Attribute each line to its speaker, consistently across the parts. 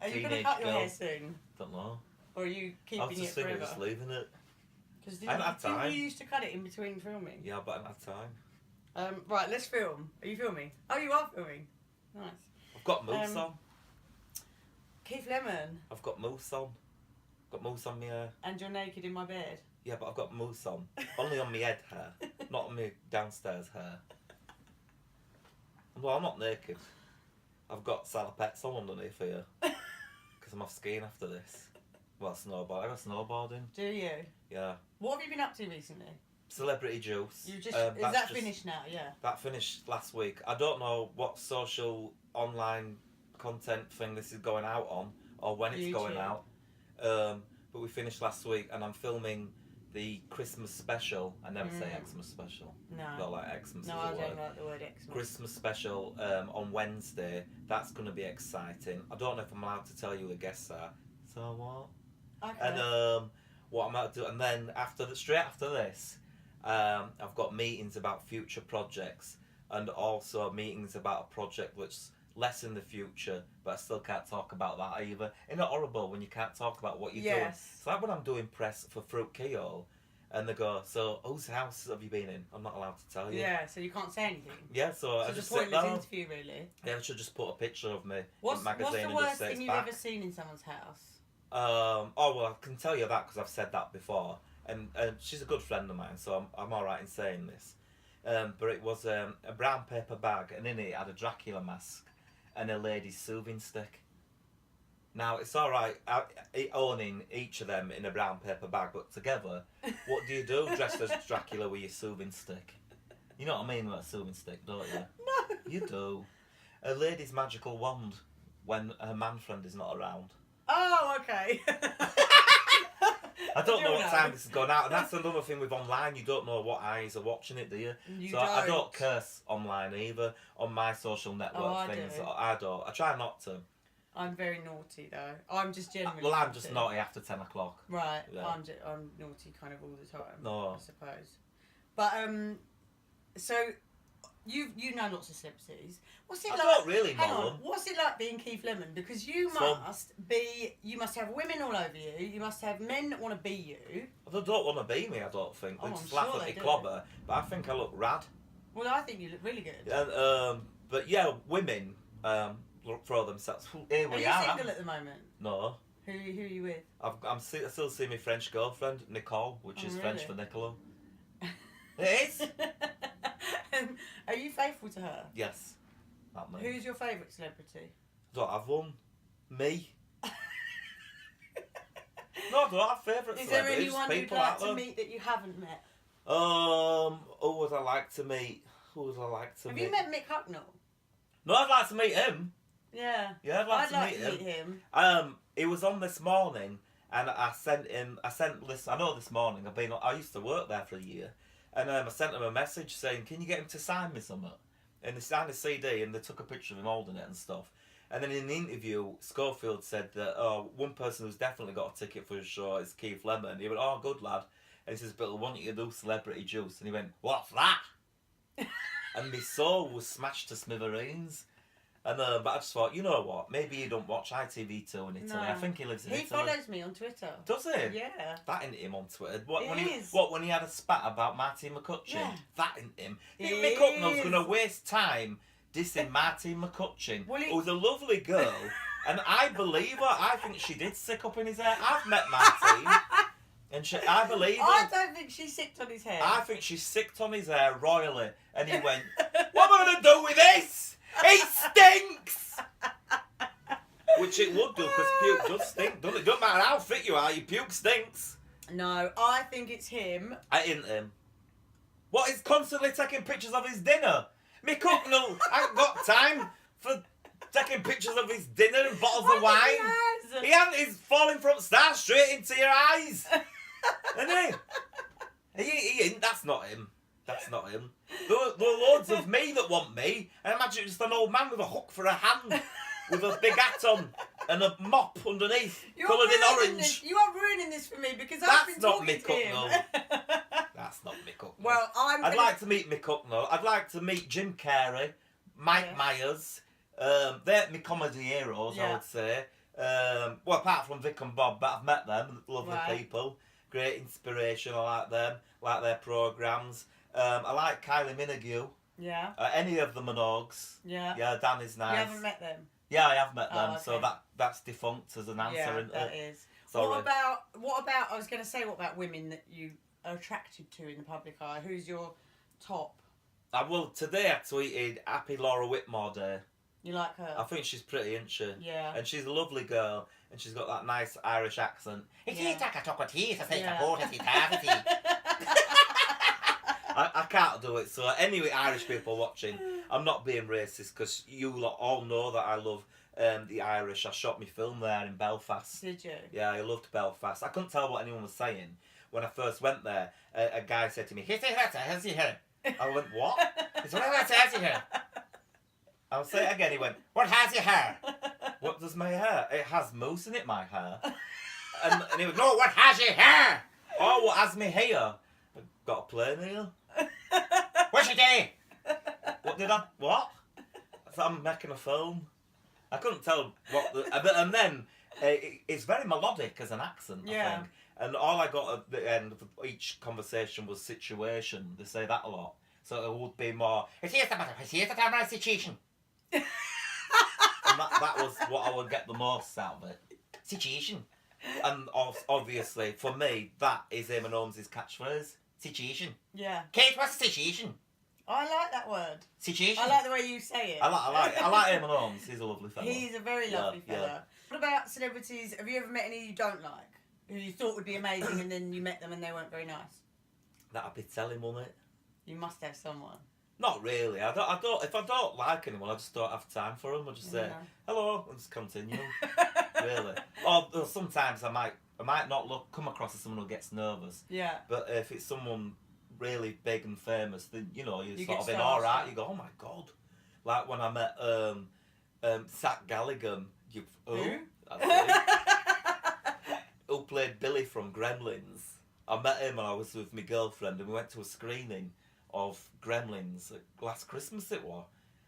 Speaker 1: Are you going to
Speaker 2: teenage
Speaker 1: cut your
Speaker 2: girl.
Speaker 1: hair soon?
Speaker 2: Don't know.
Speaker 1: Or are you
Speaker 2: I was
Speaker 1: keeping it
Speaker 2: just thinking
Speaker 1: forever?
Speaker 2: of just leaving it.
Speaker 1: Because
Speaker 2: I haven't had time.
Speaker 1: you used to cut it in between filming?
Speaker 2: Yeah, but I haven't had time.
Speaker 1: Right, let's film. Are you filming? Oh, you are filming. Nice.
Speaker 2: I've got mousse on.
Speaker 1: Keith Lemon.
Speaker 2: I've got mousse on. Got mousse on my hair.
Speaker 1: And you're naked in my bed.
Speaker 2: Yeah, but I've got mousse on. Only on my head hair, not on my downstairs hair. Well, I'm not naked. I've got salopettes on underneath here. Because I'm off skiing after this. Well, snowboard. I go snowboarding.
Speaker 1: Do you?
Speaker 2: Yeah.
Speaker 1: What have you been up to recently?
Speaker 2: Celebrity Juice.
Speaker 1: You just is that finished now? Yeah.
Speaker 2: That finished last week. I don't know what social online content thing this is going out on or when it's going out. But we finished last week, and I'm filming the Christmas special. I never say Xmas special.
Speaker 1: No.
Speaker 2: I don't like Xmas.
Speaker 1: No, I don't like the word Xmas.
Speaker 2: Christmas special on Wednesday. That's going to be exciting. I don't know if I'm allowed to tell you who the guests are. So what?
Speaker 1: Okay.
Speaker 2: And what I'm about to do, and then straight after this, I've got meetings about future projects, and also meetings about a project that's less in the future, but I still can't talk about that either. Isn't it horrible when you can't talk about what you're doing? It's like when I'm doing press for Fruit Keyhole, and they go, so whose house have you been in? I'm not allowed to tell you.
Speaker 1: Yeah, so you can't say anything.
Speaker 2: Yeah, so I just sit
Speaker 1: pointless
Speaker 2: down.
Speaker 1: interview, really.
Speaker 2: Yeah, I should just put a picture of me
Speaker 1: What's
Speaker 2: in magazine
Speaker 1: the
Speaker 2: and
Speaker 1: worst
Speaker 2: just say
Speaker 1: thing
Speaker 2: it's
Speaker 1: you've
Speaker 2: back.
Speaker 1: ever seen in someone's house?
Speaker 2: Oh well, I can tell you that because I've said that before, and she's a good friend of mine, so I'm all right in saying this. But it was a brown paper bag, and in it had a Dracula mask and a lady's soothing stick. Now it's all right owning each of them in a brown paper bag, but together, what do you do dressed as Dracula with your soothing stick? You know what I mean with a soothing stick, don't you?
Speaker 1: No.
Speaker 2: You do. A lady's magical wand when her man friend is not around.
Speaker 1: Oh, okay.
Speaker 2: I don't know what time this is going out, and that's another thing with online. You don't know what eyes are watching it, do you? I don't curse online either on my social network things. I don't. I try not to.
Speaker 1: I'm very naughty though. I'm just generally.
Speaker 2: Well, I'm just naughty after 10 o'clock.
Speaker 1: Right.
Speaker 2: Yeah.
Speaker 1: I'm naughty kind of all the time.
Speaker 2: No.
Speaker 1: I suppose. But so you know lots of celebrities. What's it like?
Speaker 2: I don't really
Speaker 1: hang
Speaker 2: know
Speaker 1: on.
Speaker 2: them.
Speaker 1: What's it like being Keith Lemon? Because you must have women all over you. You must have men that want to be you.
Speaker 2: They don't want to be me. I don't think. They
Speaker 1: Oh,
Speaker 2: just
Speaker 1: I'm
Speaker 2: laugh
Speaker 1: sure
Speaker 2: at
Speaker 1: they
Speaker 2: me
Speaker 1: do.
Speaker 2: clobber. But I think I look rad.
Speaker 1: Well, I think you look really good.
Speaker 2: And but yeah, women throw themselves. Here
Speaker 1: Are
Speaker 2: we
Speaker 1: you
Speaker 2: are.
Speaker 1: single at the moment?
Speaker 2: No.
Speaker 1: Who are you with?
Speaker 2: I still see my French girlfriend Nicole, which is French for
Speaker 1: really?
Speaker 2: Nicola. It is.
Speaker 1: Are you faithful to her?
Speaker 2: Yes. Not me.
Speaker 1: Who's your favourite celebrity?
Speaker 2: Don't have one. Me. No, I don't have favourite
Speaker 1: Is there
Speaker 2: celebrities.
Speaker 1: anyone you'd
Speaker 2: People
Speaker 1: like
Speaker 2: out
Speaker 1: to
Speaker 2: there.
Speaker 1: meet that you haven't met?
Speaker 2: Who would I like to meet?
Speaker 1: Have you met Mick Hucknall?
Speaker 2: No, I'd like to meet him.
Speaker 1: Yeah.
Speaker 2: Yeah, I'd like to meet him. He was on this morning, and I sent this. I know this morning. I used to work there for a year, and I sent him a message saying, "Can you get him to sign me something?" And they signed a CD, and they took a picture of him holding it and stuff. And then in the interview, Schofield said that one person who's definitely got a ticket for his show is Keith Lemon. He went, "Oh, good lad." And he says, "But I want you to do Celebrity Juice." And he went, "What's that?" And my soul was smashed to smithereens. And but I just thought, you know what? Maybe you don't watch ITV2 in Italy.
Speaker 1: No.
Speaker 2: I think he lives in
Speaker 1: He
Speaker 2: Italy.
Speaker 1: follows me on Twitter.
Speaker 2: Does he?
Speaker 1: Yeah.
Speaker 2: That ain't him on Twitter.
Speaker 1: It is.
Speaker 2: When he had a spat about Martin McCutcheon?
Speaker 1: Yeah.
Speaker 2: That ain't him.
Speaker 1: It
Speaker 2: Mick Hucknall's
Speaker 1: is.
Speaker 2: going to waste time dissing Martin McCutcheon,
Speaker 1: Well,
Speaker 2: who's a lovely girl, and I believe her. I think she did sick up in his hair. I've met Martine, and I believe her.
Speaker 1: I don't think she sicked on his hair.
Speaker 2: I think she sicked on his hair royally, and he went, "What am I going to do with this? It stinks!" Which it would do, because puke does stink, doesn't it? Don't matter how fit you are, your puke stinks.
Speaker 1: No, I think it's him.
Speaker 2: I ain't him. What, he's constantly taking pictures of his dinner? Mick Hucknall ain't got time for taking pictures of his dinner and bottles of wine. He hasn't. He's falling from stars straight into your eyes. Isn't he? He ain't. That's not him. That's not him. There are loads of me that want me, and imagine just an old man with a hook for a hand, with a big hat on, and a mop underneath, coloured in orange.
Speaker 1: You are ruining this for me because I've been talking to him.
Speaker 2: That's not Mick Hucknall.
Speaker 1: Well,
Speaker 2: I'd like to meet Mick Hucknall. I'd like to meet Jim Carrey, Mike Myers. They're my comedy heroes, I would say. Well, apart from Vic and Bob, but I've met them, lovely
Speaker 1: Right.
Speaker 2: people, great inspiration. I like them, like their programmes. I like Kylie Minogue.
Speaker 1: Yeah.
Speaker 2: Any of the Minogues.
Speaker 1: Yeah.
Speaker 2: Yeah, Dan is nice.
Speaker 1: You haven't met them?
Speaker 2: Yeah, I have met them,
Speaker 1: okay.
Speaker 2: so that's defunct as an answer,
Speaker 1: Yeah,
Speaker 2: isn't
Speaker 1: that
Speaker 2: it?
Speaker 1: is.
Speaker 2: Sorry.
Speaker 1: What about, I was going to say, what about women that you are attracted to in the public eye? Who's your top?
Speaker 2: Today I tweeted Happy Laura Whitmore Day.
Speaker 1: You like her?
Speaker 2: I think she's pretty, isn't she?
Speaker 1: Yeah.
Speaker 2: And she's a lovely girl, and she's got that nice Irish accent. I can't do it, so anyway, Irish people watching, I'm not being racist, because you lot all know that I love the Irish. I shot my film there in Belfast.
Speaker 1: Did you?
Speaker 2: Yeah, I loved Belfast. I couldn't tell what anyone was saying. When I first went there, a guy said to me, I went, what? He said, I'll say it again. He went, what has your hair? What does my hair? It has mousse in it, my hair. And he went, no, what has your hair? Oh, what has me hair? I got a plane here. What's your day? What? So I'm making a film. I couldn't tell and then it's very melodic as an accent, I think. And all I got at the end of each conversation was situation. They say that a lot. So it would be more, here's the situation. And that was what I would get the most out of it. Situation. And obviously, for me, that is Eamon Holmes' catchphrase. Situation.
Speaker 1: Yeah.
Speaker 2: Kate, what's the situation?
Speaker 1: I like that word.
Speaker 2: Situation.
Speaker 1: I like the way you say it.
Speaker 2: I like Eamon Holmes. He's a lovely fellow.
Speaker 1: He's a very lovely fellow.
Speaker 2: Yeah.
Speaker 1: What about celebrities? Have you ever met any you don't like? Who you thought would be amazing and then you met them and they weren't very nice?
Speaker 2: That'd be telling, wouldn't it?
Speaker 1: You must have someone.
Speaker 2: Not really. I don't. If I don't like anyone, I just don't have time for them. I just say hello and just continue. Really. Or sometimes I might not come across as someone who gets nervous.
Speaker 1: Yeah.
Speaker 2: But if it's someone really big and famous, then you're sort of in
Speaker 1: starstruck.
Speaker 2: alright. You go, oh my god. Like when I met Zach Galligan.
Speaker 1: Who?
Speaker 2: Who played Billy from Gremlins. I met him when I was with my girlfriend and we went to a screening of Gremlins last Christmas it was.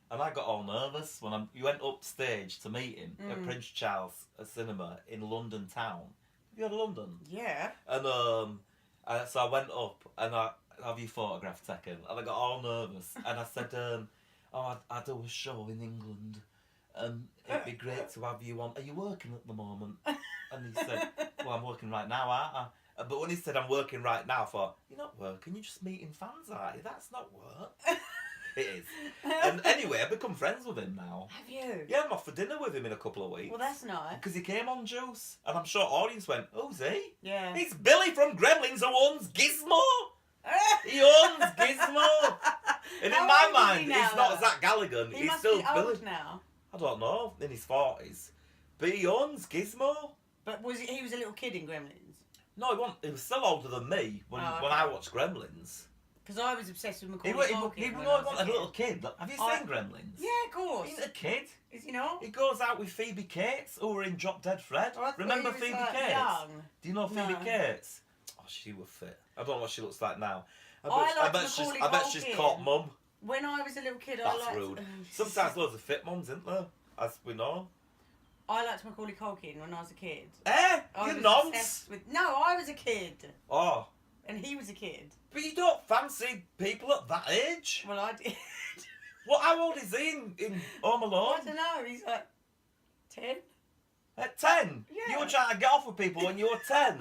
Speaker 2: And I got all nervous when you went upstage to meet him at Prince Charles Cinema in London town. Have you heard of London?
Speaker 1: Yeah.
Speaker 2: And so I went up and I have you photograph taken and I got all nervous and I said, I do a show in England and it'd be great to have you on. Are you working at the moment? And he said, well, I'm working right now, aren't I? But when he said I'm working right now, I thought, you're not working, you're just meeting fans, are you? That's not work. It is. And anyway, I've become friends with him now.
Speaker 1: Have you?
Speaker 2: Yeah, I'm off for dinner with him in a couple of weeks.
Speaker 1: Well, that's nice.
Speaker 2: Because he came on Juice. And I'm sure audience went, who's he?
Speaker 1: Yeah.
Speaker 2: It's Billy from Gremlins who owns Gizmo. He owns Gizmo. And in my mind, he's not Zach Galligan.
Speaker 1: He
Speaker 2: He's
Speaker 1: must
Speaker 2: still
Speaker 1: be old
Speaker 2: Billy.
Speaker 1: now.
Speaker 2: I don't know, in his 40s. But he owns Gizmo.
Speaker 1: But he was a little kid in Gremlins?
Speaker 2: No, he was still older than me when I watched Gremlins.
Speaker 1: Because I was obsessed with Macaulay Culkin.
Speaker 2: He wasn't a little kid. Have you seen Gremlins?
Speaker 1: Yeah, of course.
Speaker 2: He's a kid.
Speaker 1: Is he not?
Speaker 2: He goes out with Phoebe Cates, who were in Drop Dead Fred. Remember Phoebe Cates?
Speaker 1: Young.
Speaker 2: Do you know Phoebe Cates? Oh, she was fit. I don't know what she looks like now.
Speaker 1: I
Speaker 2: bet she's caught mum.
Speaker 1: When I was a little kid,
Speaker 2: That's rude. Sometimes loads of fit mums, isn't there? As we know.
Speaker 1: I liked Macaulay Culkin when I was a kid.
Speaker 2: You nonce.
Speaker 1: No, I was a kid.
Speaker 2: Oh.
Speaker 1: And he was a kid.
Speaker 2: But you don't fancy people at that age?
Speaker 1: Well, I did.
Speaker 2: How old is he in Home Alone?
Speaker 1: I don't know. He's like 10.
Speaker 2: At 10?
Speaker 1: Yeah.
Speaker 2: You were trying to get off with people when you were 10?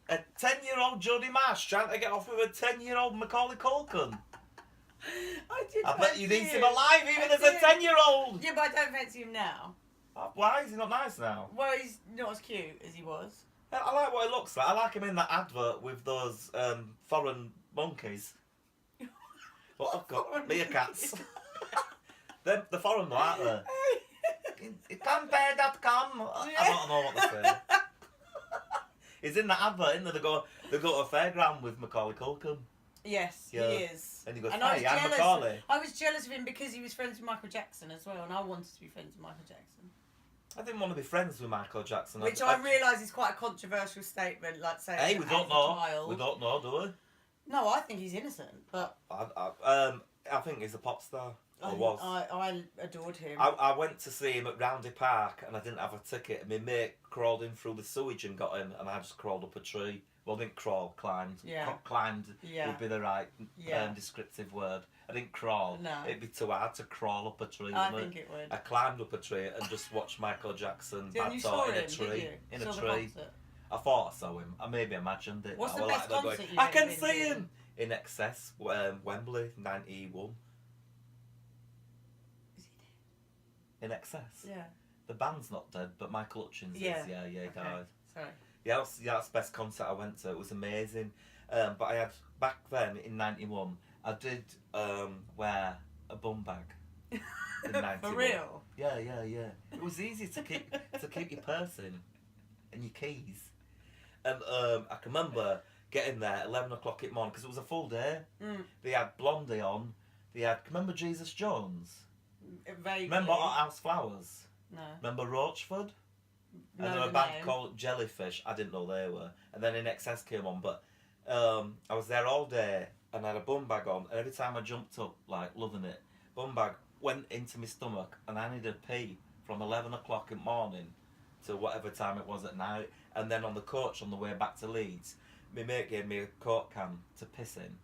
Speaker 2: A 10-year-old Jodie Marsh trying to get off with a 10-year-old Macaulay Culkin? I bet you'd eat him alive even as a 10-year-old.
Speaker 1: Yeah, but I don't fancy him now.
Speaker 2: Why is he not nice now?
Speaker 1: Well, he's not as cute as he was.
Speaker 2: I like what he looks like. I like him in that advert with those foreign monkeys. What I've got meerkats. They're the foreign one, aren't they? Compare.com. I don't know what they're saying. He's in that advert, isn't there? They go to a fairground with Macaulay Culkin.
Speaker 1: Yes,
Speaker 2: yeah.
Speaker 1: He is.
Speaker 2: And he goes,
Speaker 1: and
Speaker 2: hey, I'm Macaulay.
Speaker 1: I was jealous of him because he was friends with Michael Jackson as well, and I wanted to be friends with Michael Jackson.
Speaker 2: I didn't want to be friends with Michael Jackson.
Speaker 1: Which I realise is quite a controversial statement, like saying.
Speaker 2: Hey, we don't know. We don't know, do we?
Speaker 1: No, I think he's innocent, but
Speaker 2: I think he's a pop star.
Speaker 1: I adored him.
Speaker 2: I went to see him at Roundy Park and I didn't have a ticket. And my mate crawled in through the sewage and got in, and I just crawled up a tree. Well, I didn't crawl, climbed.
Speaker 1: Yeah.
Speaker 2: Climbed would be the right descriptive word. I didn't crawl.
Speaker 1: No.
Speaker 2: It'd be too hard to crawl up a tree.
Speaker 1: I think it would.
Speaker 2: I climbed up a tree and just watched Michael Jackson
Speaker 1: in a tree.
Speaker 2: In a tree. I thought I saw him. I maybe imagined it.
Speaker 1: What's the best concert you've
Speaker 2: I can
Speaker 1: been
Speaker 2: see
Speaker 1: to?
Speaker 2: him! In Excess, Wembley, 91.
Speaker 1: Is he
Speaker 2: In Excess?
Speaker 1: dead? Yeah.
Speaker 2: The band's not dead, but Michael Hutchins is. Yeah, he died.
Speaker 1: Sorry.
Speaker 2: Yeah, that's the best concert I went to. It was amazing. But I had, back then, in 91, I did wear a bum bag. In 91.
Speaker 1: For real?
Speaker 2: Yeah. It was easy to keep your purse in and your keys. And I can remember getting there at 11 o'clock in the morning because it was a full day. They had Blondie on. They had, remember Jesus Jones?
Speaker 1: Vaguely.
Speaker 2: Remember Hot House Flowers?
Speaker 1: No.
Speaker 2: Remember Roachford?
Speaker 1: No,
Speaker 2: And there were a band called Jellyfish. I didn't know they were. And then In Excess came on. But I was there all day and I had a bum bag on. And every time I jumped up, like, loving it, bum bag went into my stomach and I needed to pee from 11 o'clock in the morning to whatever time it was at night. And then on the coach on the way back to Leeds, my mate gave me a Coke can to piss in.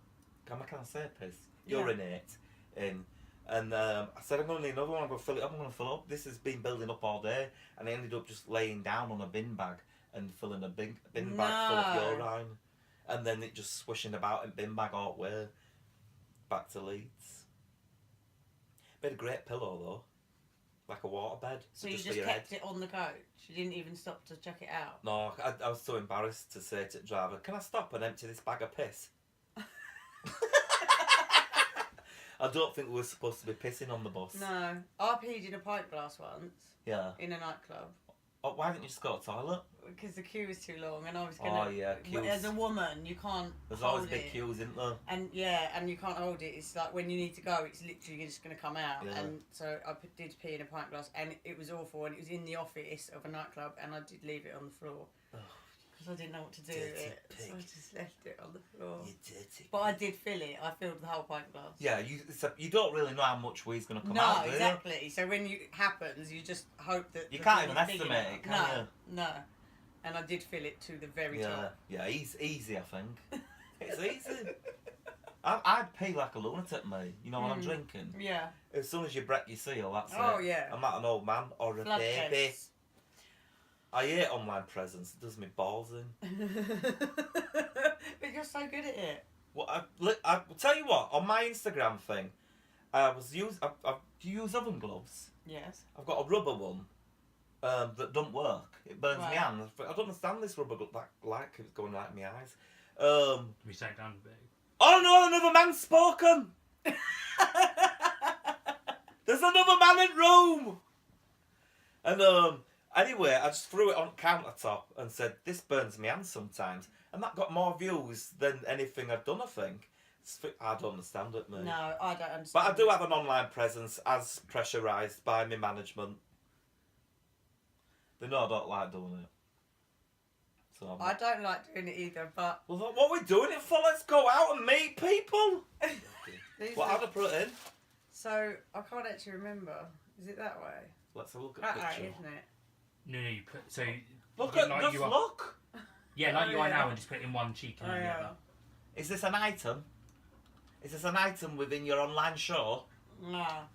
Speaker 2: Can I say piss? Urinate in. And I said, I'm going to need another one. I'm going to fill it up. I'm going to fill up. This has been building up all day. And I ended up just laying down on a bin bag and filling a bin bag full of urine. And then it just swishing about in bin bag all the way back to Leeds. Made a great pillow though. Like a waterbed.
Speaker 1: So you just kept it on the coach? You didn't even stop to check it out?
Speaker 2: No, I was so embarrassed to say to the driver, can I stop and empty this bag of piss? I don't think we were supposed to be pissing on the bus.
Speaker 1: No. I peed in a pint glass once.
Speaker 2: Yeah.
Speaker 1: In a nightclub.
Speaker 2: Oh, why didn't you just go to the toilet?
Speaker 1: Because the queue was too long and I was going to...
Speaker 2: Oh, yeah, queues.
Speaker 1: As a woman, you can't
Speaker 2: There's
Speaker 1: hold
Speaker 2: always big queues, isn't there?
Speaker 1: And and you can't hold it. It's like when you need to go, it's literally just going to come out.
Speaker 2: Yeah.
Speaker 1: And so I did pee in a pint glass and it was awful. And it was in the office of a nightclub and I did leave it on the floor. Because I didn't know what to do with it.
Speaker 2: Pig.
Speaker 1: So I just left it on the floor.
Speaker 2: You dirty
Speaker 1: But I did fill it. I filled the whole pint glass.
Speaker 2: Yeah, you don't really know how much wee's going to come
Speaker 1: no,
Speaker 2: out, do
Speaker 1: exactly.
Speaker 2: you?
Speaker 1: So when it happens, you just hope that...
Speaker 2: You can't even estimate it, can you?
Speaker 1: No. And I did fill it to the very top.
Speaker 2: Yeah, easy, I think. It's easy. I'd pee like a lunatic, mate. You know, when I'm drinking.
Speaker 1: Yeah.
Speaker 2: As soon as you break your seal, that's it.
Speaker 1: Oh, yeah.
Speaker 2: I'm not an old man or a baby. I hate online presents. It does me balls in.
Speaker 1: But you're so good at it.
Speaker 2: Well, I will tell you what. On my Instagram thing, do you use oven gloves?
Speaker 1: Yes.
Speaker 2: I've got a rubber one that don't work. It burns
Speaker 1: Right.
Speaker 2: my hands. I don't understand this rubber glove. Like it's going right in my eyes.
Speaker 3: We sat down a bit.
Speaker 2: Oh no! Another man's spoken. There's another man in room. And anyway, I just threw it on countertop and said, "This burns me hands sometimes," and that got more views than anything I'd done. I think. I don't understand it, mate.
Speaker 1: No, I don't understand.
Speaker 2: But I do have an online presence as pressurised by my management. They know I don't like doing it. So
Speaker 1: I don't like doing it either, but...
Speaker 2: Well, what are we doing it for? Let's go out and meet people. How'd I put it in?
Speaker 1: So, I can't actually remember. Is it that way?
Speaker 2: Let's have a look at the
Speaker 1: That
Speaker 2: picture.
Speaker 1: way, isn't it?
Speaker 3: No, you put... So...
Speaker 2: Look
Speaker 3: yeah,
Speaker 2: at
Speaker 3: like
Speaker 2: just
Speaker 3: you are,
Speaker 2: look.
Speaker 3: Yeah, like
Speaker 1: Oh,
Speaker 3: you are
Speaker 1: yeah.
Speaker 3: now and just put it in one cheek and then the other.
Speaker 2: Is this an item? Is this an item within your online show?
Speaker 1: No.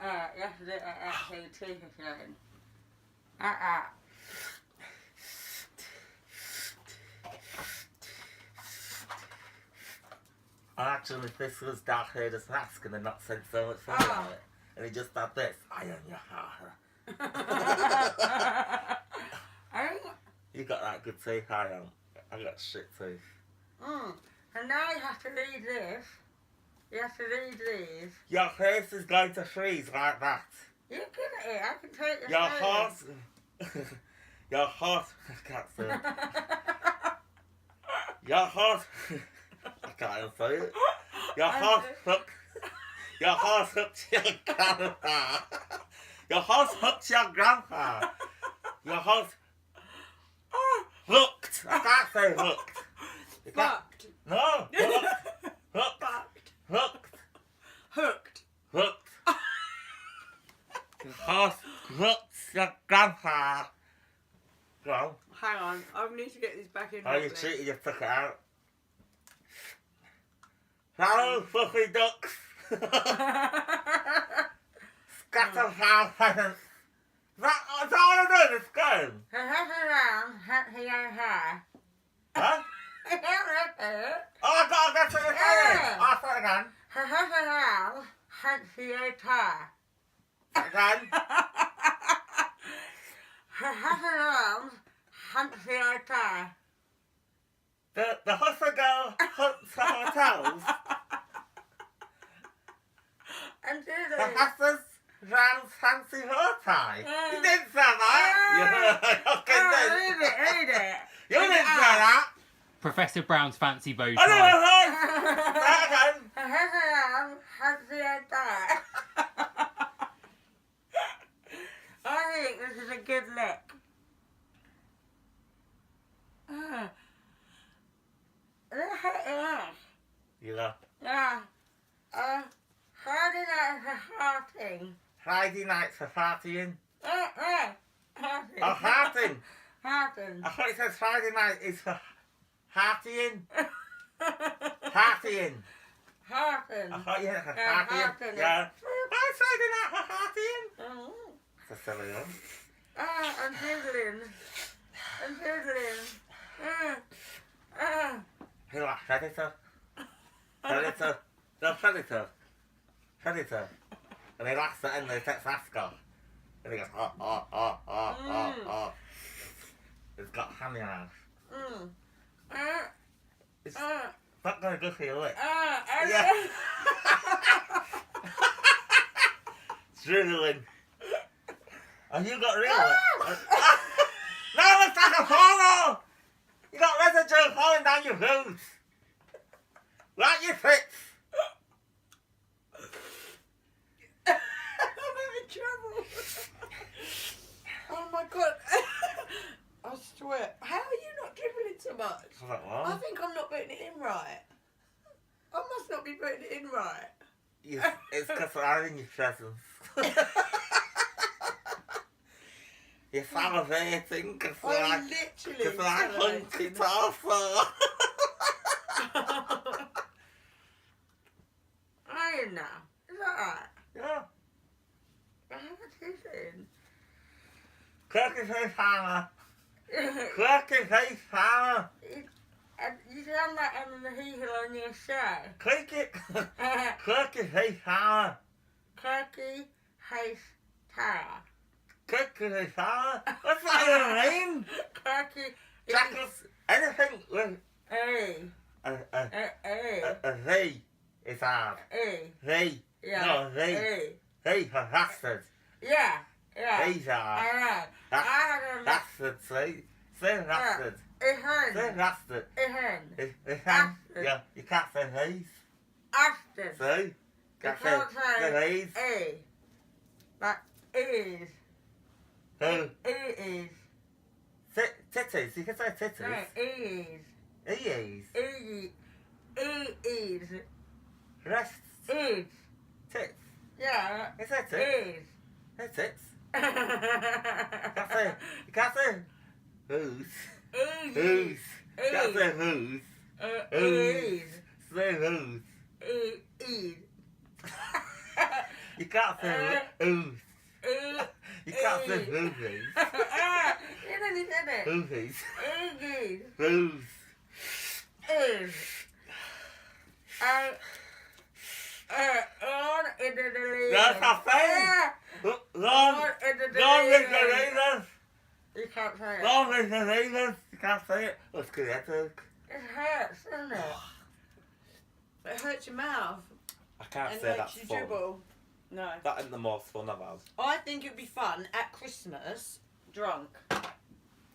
Speaker 1: You have to do it like that so your teeth are flowing.
Speaker 2: Actually, if this was Darth Vader's mask and they're not said so much fun about it, and he just had this, I am your heart. You got that good teeth, I am. I got shit teeth.
Speaker 1: And now you have to read this. You have to read these.
Speaker 2: Your face is going to freeze like that.
Speaker 1: You're good at it. I can take
Speaker 2: Your heart... Your heart... I can't say it. Your heart... I can't even say it. Your heart hooked... Your heart hooked your grandpa. Your heart hooked your grandpa. Your heart... Hooked. I can't say hooked.
Speaker 1: Fucked.
Speaker 2: No. Hooked. Hooked. Hooked.
Speaker 1: Hooked.
Speaker 2: Hooked. The horse hooked your grandpa. Go on.
Speaker 1: Hang on, I need to get this back in.
Speaker 2: Oh, you cheated, you took it out. Hello, fluffy ducks. Scatter flower pheasants. That's all I do in this game. Huh? Oh, I gotta get to the game. I'll say it again. Again. The hustle girl hunts for hotels.
Speaker 1: And do
Speaker 2: The
Speaker 1: this.
Speaker 2: hustlers round fancy hair tie. You didn't say that.
Speaker 1: Read it.
Speaker 2: You didn't say that.
Speaker 3: Professor Brown's fancy bow
Speaker 2: I
Speaker 3: tie.
Speaker 2: know. Say it again.
Speaker 1: I think this is a good look.
Speaker 2: You know.
Speaker 1: Yeah. Friday night for farting.
Speaker 2: Friday night for partying.
Speaker 1: Farting.
Speaker 2: Oh, farting.
Speaker 1: Farting.
Speaker 2: I thought it said Friday night is for partying. Partying.
Speaker 1: Farting.
Speaker 2: I thought you had for
Speaker 1: Yeah,
Speaker 2: partying.
Speaker 1: farting.
Speaker 2: Yeah. Why Friday night for partying?
Speaker 1: Oh.
Speaker 2: It's a silly one.
Speaker 1: I'm doodling.
Speaker 2: Who are Predator? Predator. No, Predator. Predator. And he laughs at him and he takes mask off. And he goes, oh. He's got hammy eyes. It's not going to go for your lip. Yeah. It's drooling. And you got real lip. No, it's like a porno! You got residue falling down your roots. Like your tits.
Speaker 1: I'm having trouble. Oh my god. I swear. How are you not dribbling so much?
Speaker 2: I was like,
Speaker 1: I
Speaker 2: what?
Speaker 1: think I'm not putting it in right. I must not be putting it in right.
Speaker 2: It's because I'm in your presence. You're salivating because
Speaker 1: I'm literally
Speaker 2: I hunched
Speaker 1: salivating.
Speaker 2: it off.
Speaker 1: Iron now. Is that right?
Speaker 2: Yeah.
Speaker 1: How much is it?
Speaker 2: Quirky face hammer. Quirky face hammer.
Speaker 1: You sound like I'm the heel on your show.
Speaker 2: Quirky face hammer.
Speaker 1: Quirky Face Tower.
Speaker 2: Quirky face hammer. What's that even mean?
Speaker 1: Quirky.
Speaker 2: Jackals, anything with
Speaker 1: A.
Speaker 2: a
Speaker 1: A.
Speaker 2: Z is hard.
Speaker 1: A.
Speaker 2: Z.
Speaker 1: Yeah.
Speaker 2: No, Z.
Speaker 1: A.
Speaker 2: Z for bastard.
Speaker 1: Yeah. Yeah.
Speaker 2: Z's hard.
Speaker 1: Alright.
Speaker 2: Bastard, say bastard. Say bastard. It's yeah, you can't say these.
Speaker 1: Ashton.
Speaker 2: See? Can't say these.
Speaker 1: A. But is.
Speaker 2: Who?
Speaker 1: Is.
Speaker 2: Titties, you can say
Speaker 1: No,
Speaker 2: titties.
Speaker 1: is.
Speaker 2: E's.
Speaker 1: Is.
Speaker 2: Breasts.
Speaker 1: Is.
Speaker 2: Tits.
Speaker 1: Yeah.
Speaker 2: Is that tits?
Speaker 1: Is.
Speaker 2: They're tits. You can't say who's.
Speaker 1: Is.
Speaker 2: Who's. You can't say who's.
Speaker 1: Is.
Speaker 2: Say who's.
Speaker 1: Is.
Speaker 2: You can't say who's. You can't say who's.
Speaker 1: You nearly said it.
Speaker 2: Who's.
Speaker 1: Is.
Speaker 2: Who's.
Speaker 1: Is. On into the lead.
Speaker 2: That's not fair. Long
Speaker 1: into the
Speaker 2: with
Speaker 1: lead.
Speaker 2: the razors.
Speaker 1: You can't say it.
Speaker 2: Long with the razors. You can't say it. Let's get it.
Speaker 1: It hurts, doesn't it? It hurts your mouth.
Speaker 2: I can't
Speaker 1: And
Speaker 2: say that's
Speaker 1: makes you
Speaker 2: fun.
Speaker 1: dribble. No.
Speaker 2: That ain't the most fun I've had.
Speaker 1: I think it would be fun at Christmas, drunk,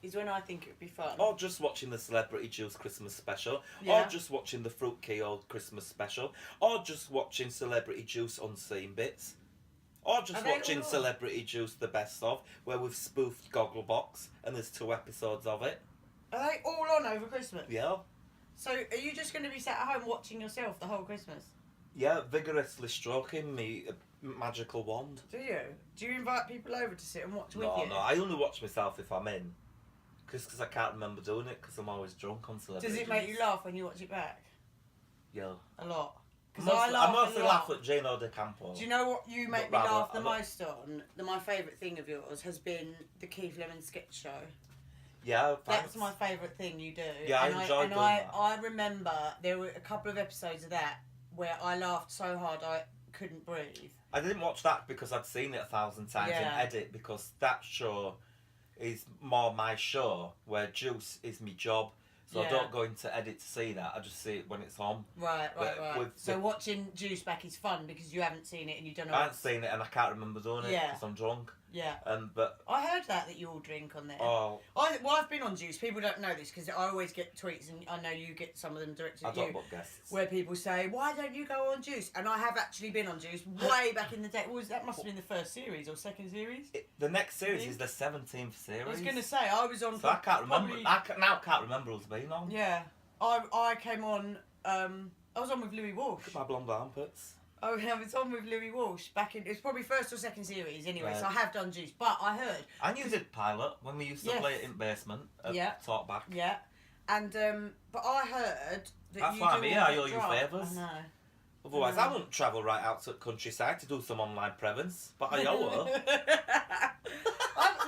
Speaker 1: is when I think it would be fun.
Speaker 2: Or just watching the Celebrity Juice Christmas special.
Speaker 1: Yeah.
Speaker 2: Or just watching the Fruit Key Christmas special. Or just watching Celebrity Juice Unseen Bits. Or just
Speaker 1: Are they
Speaker 2: watching
Speaker 1: all on?
Speaker 2: Celebrity Juice The Best Of, where we've spoofed Gogglebox, and there's 2 episodes of it.
Speaker 1: Are they all on over Christmas?
Speaker 2: Yeah.
Speaker 1: So are you just going to be sat at home watching yourself the whole Christmas?
Speaker 2: Yeah, vigorously stroking me magical wand.
Speaker 1: Do you? Do you invite people over to sit and watch with
Speaker 2: No,
Speaker 1: you?
Speaker 2: no, I only watch myself if I'm in. Because I can't remember doing it, because I'm always drunk on celebrity.
Speaker 1: Does it make you laugh when you watch it back?
Speaker 2: Yeah.
Speaker 1: A lot.
Speaker 2: I
Speaker 1: Because I laugh
Speaker 2: mostly
Speaker 1: a
Speaker 2: laugh
Speaker 1: lot.
Speaker 2: at Gino De Campo.
Speaker 1: Do you know what you make me
Speaker 2: But rather,
Speaker 1: laugh the
Speaker 2: I don't-
Speaker 1: most on? My favourite thing of yours has been the Keith Lemon sketch show.
Speaker 2: Yeah, thanks.
Speaker 1: That's my favourite thing you do.
Speaker 2: Yeah, I
Speaker 1: and
Speaker 2: enjoyed doing
Speaker 1: I,
Speaker 2: that.
Speaker 1: I remember there were a couple of episodes of that where I laughed so hard I couldn't breathe.
Speaker 2: I didn't watch that because I'd seen it 1,000 times
Speaker 1: Yeah.
Speaker 2: in edit, because that show is more my show, where Juice is my job. So
Speaker 1: Yeah.
Speaker 2: I don't go into edit to see that. I just see it when it's on.
Speaker 1: Right.
Speaker 2: But with
Speaker 1: So
Speaker 2: the-
Speaker 1: watching Juice back is fun because you haven't seen it and you don't know.
Speaker 2: I haven't seen it and I can't remember doing it
Speaker 1: Yeah.
Speaker 2: because I'm drunk.
Speaker 1: Yeah.
Speaker 2: But
Speaker 1: I heard that you all drink on there.
Speaker 2: oh,
Speaker 1: I've been on Juice. People don't know this because I always get tweets, and I know you get some of them directed
Speaker 2: I
Speaker 1: at
Speaker 2: don't
Speaker 1: you,
Speaker 2: book guests.
Speaker 1: where people say, "Why don't you go on Juice?" And I have actually been on Juice way back in the day. That must have been the first series or second series.
Speaker 2: The next series is the 17th series.
Speaker 1: I was going to say I was on.
Speaker 2: So I can't remember.
Speaker 1: probably-
Speaker 2: Now can't remember who's been on.
Speaker 1: Yeah, I came on. I was on with Louis Walsh.
Speaker 2: Look at my blonde armpits.
Speaker 1: Oh, I was on with Louis Walsh back in. It was probably first or second series anyway.
Speaker 2: Right.
Speaker 1: So I have done Juice, but I heard.
Speaker 2: And you did pilot when we used to
Speaker 1: Yes.
Speaker 2: play it in basement at
Speaker 1: Yeah.
Speaker 2: Talkback.
Speaker 1: Yeah, and but I heard that
Speaker 2: That's
Speaker 1: you
Speaker 2: why
Speaker 1: do
Speaker 2: I'm here,
Speaker 1: all
Speaker 2: I
Speaker 1: the
Speaker 2: owe you
Speaker 1: drop.
Speaker 2: favours.
Speaker 1: I know.
Speaker 2: Otherwise, I wouldn't travel right out to the countryside to do some online prevents. But I owe her.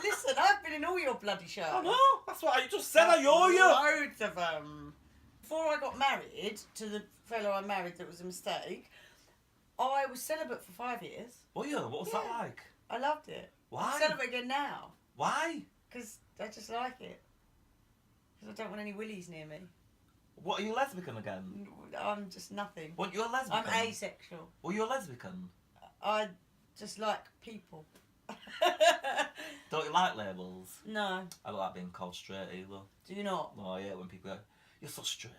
Speaker 1: Listen, I've been in all your bloody shows.
Speaker 2: I know. That's what I just said. I owe you.
Speaker 1: Loads of them. Before I got married to the fellow I married, that was a mistake. I was celibate for 5 years.
Speaker 2: Oh yeah. What was that
Speaker 1: Yeah.
Speaker 2: like?
Speaker 1: I loved it.
Speaker 2: Why?
Speaker 1: I'm celibate again now
Speaker 2: Why?
Speaker 1: because I just like it. Because I don't want any willies near me.
Speaker 2: What, are you lesbian again?
Speaker 1: I'm just nothing.
Speaker 2: What, you're a lesbian?
Speaker 1: I'm asexual.
Speaker 2: Well, you're a lesbian.
Speaker 1: I just like people.
Speaker 2: Don't you like labels?
Speaker 1: No,
Speaker 2: I don't like being called straight either.
Speaker 1: do you not?
Speaker 2: Oh yeah, when people go, you're so straight.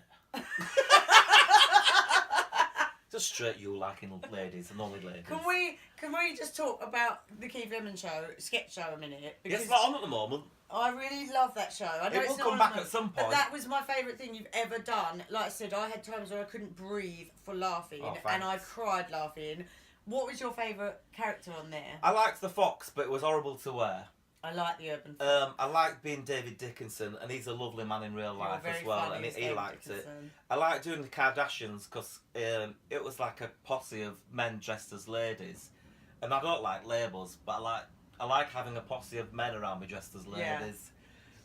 Speaker 2: Just straight you liking ladies and only ladies.
Speaker 1: Can we just talk about the Keith Lemon show, sketch show a minute?
Speaker 2: It's not on at the moment.
Speaker 1: I really love that show. I know
Speaker 2: It
Speaker 1: it's
Speaker 2: will
Speaker 1: not
Speaker 2: come
Speaker 1: on
Speaker 2: back
Speaker 1: the-
Speaker 2: at some
Speaker 1: But
Speaker 2: point.
Speaker 1: that was my favourite thing you've ever done. Like I said, I had times where I couldn't breathe for laughing,
Speaker 2: Oh,
Speaker 1: and I
Speaker 2: thanks.
Speaker 1: cried laughing. What was your favourite character on there?
Speaker 2: I liked the fox, but it was horrible to wear.
Speaker 1: I like the urban.
Speaker 2: I like being David Dickinson, and he's a lovely man in real
Speaker 1: You're
Speaker 2: life
Speaker 1: very
Speaker 2: as well,
Speaker 1: funny
Speaker 2: and
Speaker 1: as
Speaker 2: he
Speaker 1: David
Speaker 2: liked it.
Speaker 1: Dickinson.
Speaker 2: I like doing the Kardashians because it was like a posse of men dressed as ladies, and I don't like labels, but I like having a posse of men around me dressed as
Speaker 1: Yeah.
Speaker 2: ladies.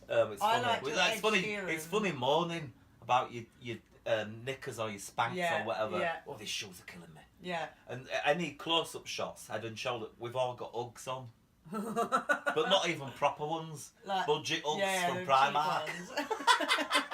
Speaker 2: It's
Speaker 1: I
Speaker 2: funny.
Speaker 1: liked your
Speaker 2: It's
Speaker 1: Ed
Speaker 2: funny.
Speaker 1: Sheeran.
Speaker 2: It's funny moaning about your knickers or your Spanx
Speaker 1: Yeah,
Speaker 2: or whatever.
Speaker 1: yeah.
Speaker 2: Oh, these shoes are killing me.
Speaker 1: Yeah.
Speaker 2: And any close-up shots, head and shoulder, we've all got Uggs on, but not even proper ones.
Speaker 1: Like,
Speaker 2: Budget Uggs
Speaker 1: yeah,
Speaker 2: from
Speaker 1: the cheap
Speaker 2: Primark.
Speaker 1: ones.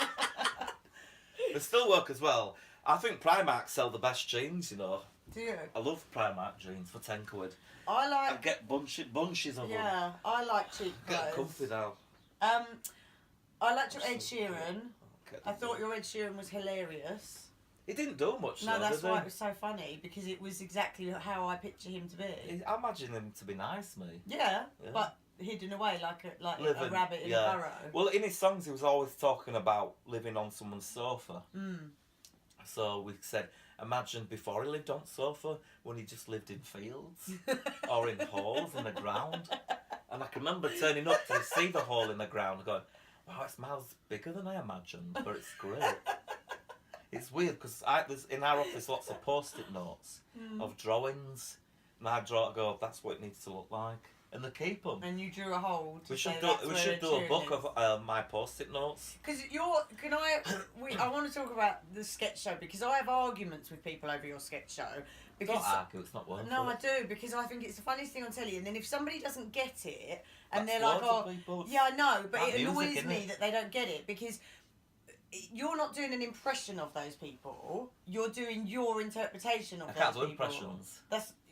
Speaker 2: They still work as well. I think Primark sell the best jeans, you know.
Speaker 1: Do you?
Speaker 2: I love Primark jeans for 10 quid.
Speaker 1: I
Speaker 2: I
Speaker 1: like.
Speaker 2: get bunches of them.
Speaker 1: Yeah, I like cheap
Speaker 2: Get
Speaker 1: clothes.
Speaker 2: comfy now.
Speaker 1: I liked your Ed Sheeran.
Speaker 2: Get
Speaker 1: I
Speaker 2: them
Speaker 1: thought
Speaker 2: done.
Speaker 1: your Ed Sheeran was hilarious.
Speaker 2: He didn't do much
Speaker 1: No,
Speaker 2: though,
Speaker 1: that's
Speaker 2: did
Speaker 1: why
Speaker 2: he?
Speaker 1: it was so funny, because it was exactly how I picture him to be.
Speaker 2: I imagine him to be nice, me.
Speaker 1: Yeah,
Speaker 2: Yeah.
Speaker 1: but hidden away like a
Speaker 2: Living,
Speaker 1: rabbit in
Speaker 2: yeah.
Speaker 1: a burrow.
Speaker 2: Well, in his songs, he was always talking about living on someone's sofa.
Speaker 1: Mm.
Speaker 2: So we said, imagine before he lived on sofa, when he just lived in fields or in holes in the ground. And I can remember turning up to see the hole in the ground and going, wow, it smells bigger than I imagined, but it's great. It's weird because there's in our office lots of post-it notes of drawings, and I go, that's what it needs to look like, and they keep them.
Speaker 1: And you drew a hole to
Speaker 2: We
Speaker 1: say
Speaker 2: should do
Speaker 1: that's
Speaker 2: we
Speaker 1: where
Speaker 2: should
Speaker 1: Ed
Speaker 2: do a
Speaker 1: Sheeran
Speaker 2: book
Speaker 1: is.
Speaker 2: of my post-it notes.
Speaker 1: Because I want to talk about the sketch show, because I have arguments with people over your sketch show. Because
Speaker 2: Don't argue, it's not worth
Speaker 1: no, I
Speaker 2: it.
Speaker 1: do, because I think it's the funniest thing on telly. And then if somebody doesn't get it, and
Speaker 2: That's
Speaker 1: they're like,
Speaker 2: loads of
Speaker 1: "Oh,
Speaker 2: people.
Speaker 1: yeah, I know," but
Speaker 2: That
Speaker 1: it
Speaker 2: music,
Speaker 1: annoys
Speaker 2: innit?
Speaker 1: me that they don't get it, because you're not doing an impression of those people. You're doing your interpretation of
Speaker 2: I
Speaker 1: those
Speaker 2: can't do
Speaker 1: people.
Speaker 2: impressions.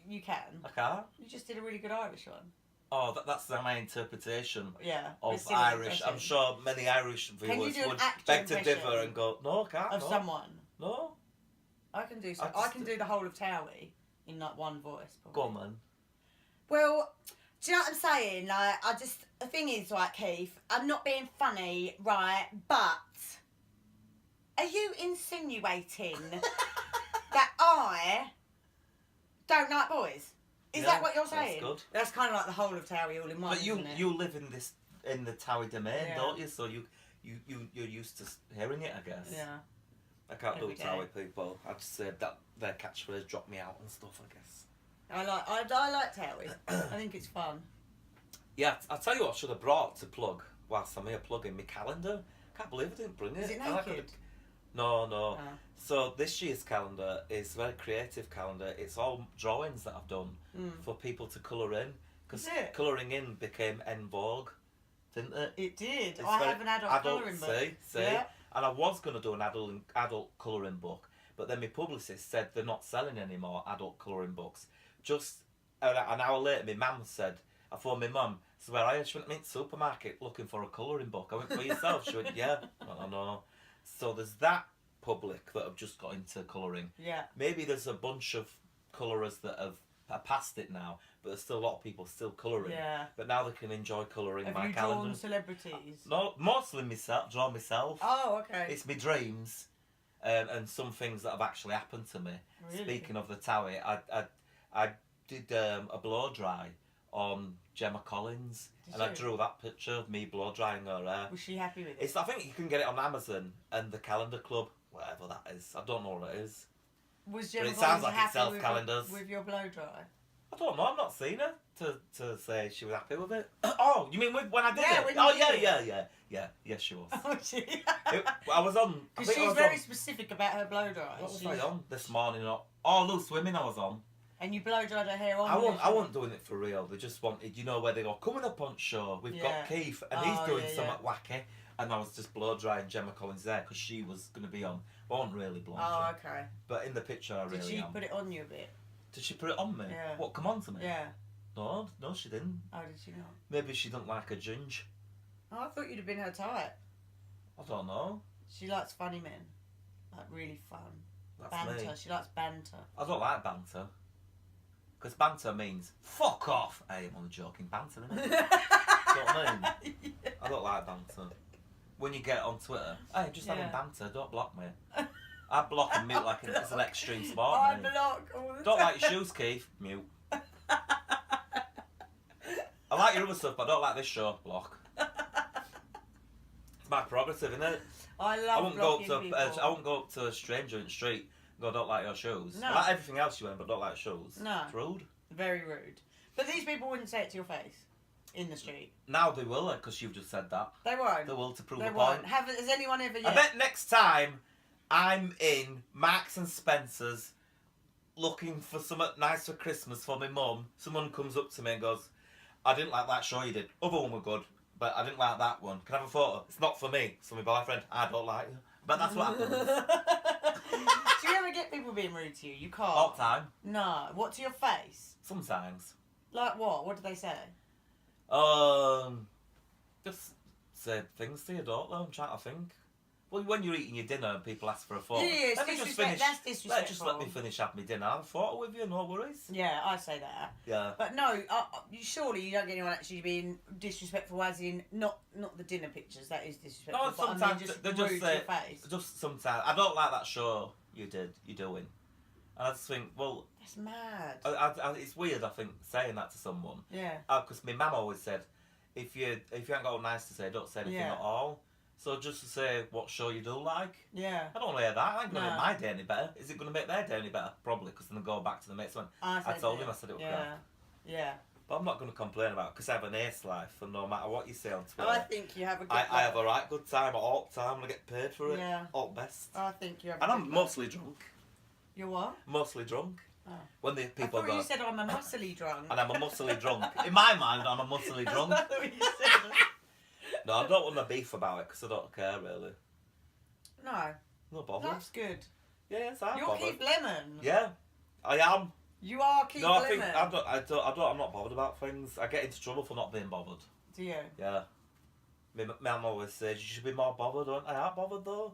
Speaker 1: You can.
Speaker 2: I can't.
Speaker 1: You just did a really good Irish one.
Speaker 2: Oh, that's my interpretation
Speaker 1: Yeah.
Speaker 2: of
Speaker 1: it's still an
Speaker 2: Irish. I'm
Speaker 1: impression
Speaker 2: sure many Irish
Speaker 1: Can you
Speaker 2: viewers
Speaker 1: do an
Speaker 2: would
Speaker 1: actor
Speaker 2: beg to
Speaker 1: impression
Speaker 2: differ and go, no, I can't.
Speaker 1: of
Speaker 2: no.
Speaker 1: someone.
Speaker 2: No.
Speaker 1: I can do.
Speaker 2: I
Speaker 1: I
Speaker 2: just-
Speaker 1: can do the whole of Towie in like one voice. Probably.
Speaker 2: Go on, man.
Speaker 1: Well, do you know what I'm saying? Like, the thing is, like, Keith, I'm not being funny, right? But are you insinuating that I don't like boys. Is that what you're saying?
Speaker 2: That's good.
Speaker 1: That's kind of like the whole of Towie all in one.
Speaker 2: But you
Speaker 1: isn't it?
Speaker 2: you live in the Towie domain,
Speaker 1: Yeah.
Speaker 2: don't you? So you're used to hearing it, I guess.
Speaker 1: Yeah.
Speaker 2: I can't do
Speaker 1: Every day.
Speaker 2: Towie people. I just said that their catchphrase dropped me out and stuff, I guess.
Speaker 1: I like Towie. I think it's fun.
Speaker 2: Yeah, I'll tell you what I should have brought to plug whilst I'm here plugging my calendar. Can't believe I didn't bring it.
Speaker 1: Is it
Speaker 2: I like
Speaker 1: naked?
Speaker 2: No.
Speaker 1: Oh.
Speaker 2: So this year's calendar is a very creative calendar. It's all drawings that I've done for people to colour in. Because
Speaker 1: Is it?
Speaker 2: colouring in became en vogue, didn't it?
Speaker 1: It did.
Speaker 2: It's
Speaker 1: I
Speaker 2: very
Speaker 1: have an adult colouring book.
Speaker 2: See?
Speaker 1: Yeah.
Speaker 2: And I was going to do an adult colouring book, but then my publicist said they're not selling any more adult colouring books. Just an hour later, my mum said, I phoned my mum, so where I she went to the supermarket looking for a colouring book. I went, for yourself? She went, yeah. I know. So there's that public that have just got into colouring.
Speaker 1: Yeah.
Speaker 2: Maybe there's a bunch of colourers that are past it now, but there's still a lot of people still colouring.
Speaker 1: Yeah.
Speaker 2: But now they can enjoy colouring
Speaker 1: Have
Speaker 2: my
Speaker 1: you
Speaker 2: calendar.
Speaker 1: drawn celebrities?
Speaker 2: No, mostly myself. Draw myself.
Speaker 1: Oh, okay.
Speaker 2: It's my dreams, and some things that have actually happened to me.
Speaker 1: Really?
Speaker 2: Speaking of the Towie, I did a blow dry on Gemma Collins,
Speaker 1: Did
Speaker 2: and
Speaker 1: you?
Speaker 2: I drew that picture of me blow drying her hair.
Speaker 1: Was she happy with it?
Speaker 2: It's I think you can get it on Amazon and the Calendar Club, whatever that is. I don't know what it is.
Speaker 1: Was
Speaker 2: But
Speaker 1: Gemma
Speaker 2: it sounds
Speaker 1: Collins
Speaker 2: like it
Speaker 1: happy
Speaker 2: sells
Speaker 1: with
Speaker 2: calendars.
Speaker 1: with your blow dry?
Speaker 2: I don't know. I've not seen her to say she was happy with it. Oh, you mean when I did
Speaker 1: Yeah,
Speaker 2: it?
Speaker 1: when you
Speaker 2: Oh
Speaker 1: did
Speaker 2: yeah. Yes, she was.
Speaker 1: Oh, she?
Speaker 2: I was on. I
Speaker 1: Because
Speaker 2: think I
Speaker 1: she's
Speaker 2: was
Speaker 1: very
Speaker 2: on,
Speaker 1: specific about her blow dry.
Speaker 2: What was
Speaker 1: She's-
Speaker 2: I on this morning? Oh, Loose Women I was on.
Speaker 1: And you blow dried her hair on.
Speaker 2: I
Speaker 1: there,
Speaker 2: wasn't doing it for real. They just wanted, where they go, coming up on show, we've
Speaker 1: Yeah.
Speaker 2: got Keith, and
Speaker 1: Oh,
Speaker 2: he's doing
Speaker 1: yeah,
Speaker 2: something wacky. And I was just blow drying Gemma Collins there because she was going to be on. I wasn't really blonde.
Speaker 1: Oh, okay.
Speaker 2: But in the picture, I
Speaker 1: Did
Speaker 2: really
Speaker 1: she
Speaker 2: am.
Speaker 1: put it on you a bit?
Speaker 2: Did she put it on me?
Speaker 1: Yeah.
Speaker 2: What, come on to me?
Speaker 1: Yeah.
Speaker 2: No, she didn't.
Speaker 1: Oh, did she not?
Speaker 2: Maybe she didn't like a ginge.
Speaker 1: Oh, I thought you'd have been her type.
Speaker 2: I don't know.
Speaker 1: She likes funny men. Like, really fun.
Speaker 2: That's
Speaker 1: Banter.
Speaker 2: me.
Speaker 1: She likes banter.
Speaker 2: I don't like banter. Because banter means, fuck off. Hey, I'm only joking. Banter, innit? Do you know what I mean?
Speaker 1: Yeah.
Speaker 2: I don't like banter. When you get on Twitter, hey, just having
Speaker 1: Yeah.
Speaker 2: banter, don't block me. I block and mute like it's an extreme sport.
Speaker 1: I
Speaker 2: mate.
Speaker 1: block all the
Speaker 2: Don't
Speaker 1: time.
Speaker 2: like your shoes, Keith. Mute. I like your other stuff, but I don't like this show. Block. It's my prerogative, isn't it?
Speaker 1: I
Speaker 2: I
Speaker 1: love
Speaker 2: won't go up
Speaker 1: blocking
Speaker 2: to
Speaker 1: people.
Speaker 2: I won't go up to a stranger in the street and go, I don't like your shoes.
Speaker 1: No.
Speaker 2: I like everything else you wear, but don't like shoes.
Speaker 1: No.
Speaker 2: It's rude.
Speaker 1: Very rude. But these people wouldn't say it to your face in the street.
Speaker 2: Now they will, because you've just said that.
Speaker 1: They won't.
Speaker 2: They will to prove
Speaker 1: They
Speaker 2: a
Speaker 1: won't.
Speaker 2: point.
Speaker 1: Has anyone ever yet?
Speaker 2: I bet next time I'm in Marks and Spencer's looking for something nice for Christmas for my mum, someone comes up to me and goes, I didn't like that show you did. Other one were good, but I didn't like that one. Can I have a photo? It's not for me. It's for my boyfriend. I don't like you. But that's what happens.
Speaker 1: Do you ever get people being rude to you? You can't.
Speaker 2: All the time.
Speaker 1: No. What, to your face?
Speaker 2: Sometimes.
Speaker 1: Like what? What do they say?
Speaker 2: Just say things to you, don't they? I'm trying to think. Well, when you're eating your dinner and people ask for a photo,
Speaker 1: Yeah, it's
Speaker 2: let me just
Speaker 1: disrespect-
Speaker 2: finish.
Speaker 1: that's disrespectful.
Speaker 2: Just let me finish having my dinner. I'll have a photo with you, no worries.
Speaker 1: Yeah, I say that.
Speaker 2: Yeah.
Speaker 1: But no, surely you don't get anyone actually being disrespectful, as in not the dinner pictures. That is disrespectful.
Speaker 2: No,
Speaker 1: but I mean
Speaker 2: sometimes
Speaker 1: just
Speaker 2: they
Speaker 1: rude
Speaker 2: just
Speaker 1: to
Speaker 2: say,
Speaker 1: your face.
Speaker 2: just sometimes, I don't like that show you're doing. And I just think, well,
Speaker 1: That's mad.
Speaker 2: it's weird, I think, saying that to someone.
Speaker 1: Yeah.
Speaker 2: Because my mum always said, if you ain't got all nice to say, don't say anything
Speaker 1: Yeah.
Speaker 2: at all. So just to say what show you do like.
Speaker 1: Yeah.
Speaker 2: I don't want to hear that. I ain't going to
Speaker 1: No.
Speaker 2: make my day any better. Is it going to make their day any better? Probably, because then they go back to the next one. I told him, I said it was
Speaker 1: Yeah.
Speaker 2: crap.
Speaker 1: Yeah.
Speaker 2: But I'm not going to complain about it, because I have an ace life, and no matter what you say on Twitter,
Speaker 1: I think you have a good
Speaker 2: I have a right good time all the time, and I get paid for it.
Speaker 1: Yeah.
Speaker 2: All best.
Speaker 1: I think you have a
Speaker 2: And
Speaker 1: good
Speaker 2: I'm
Speaker 1: life.
Speaker 2: mostly drunk.
Speaker 1: You're what?
Speaker 2: Mostly drunk.
Speaker 1: Oh.
Speaker 2: When the
Speaker 1: I
Speaker 2: people
Speaker 1: thought
Speaker 2: go,
Speaker 1: you said I'm a muscly drunk.
Speaker 2: and I'm a muscly drunk. In my mind, I'm a muscly drunk.
Speaker 1: That's what you said.
Speaker 2: No, I don't want to beef about it, because I don't care, really.
Speaker 1: No.
Speaker 2: No bother.
Speaker 1: That's good.
Speaker 2: Yeah, yes, I'm
Speaker 1: You're
Speaker 2: bothered.
Speaker 1: Keith Lemon.
Speaker 2: Yeah, I am.
Speaker 1: You are Keith
Speaker 2: No, I
Speaker 1: Lemon.
Speaker 2: think I'm not bothered about things. I get into trouble for not being bothered.
Speaker 1: Do you?
Speaker 2: Yeah. My mum always says you should be more bothered. I aren't bothered though.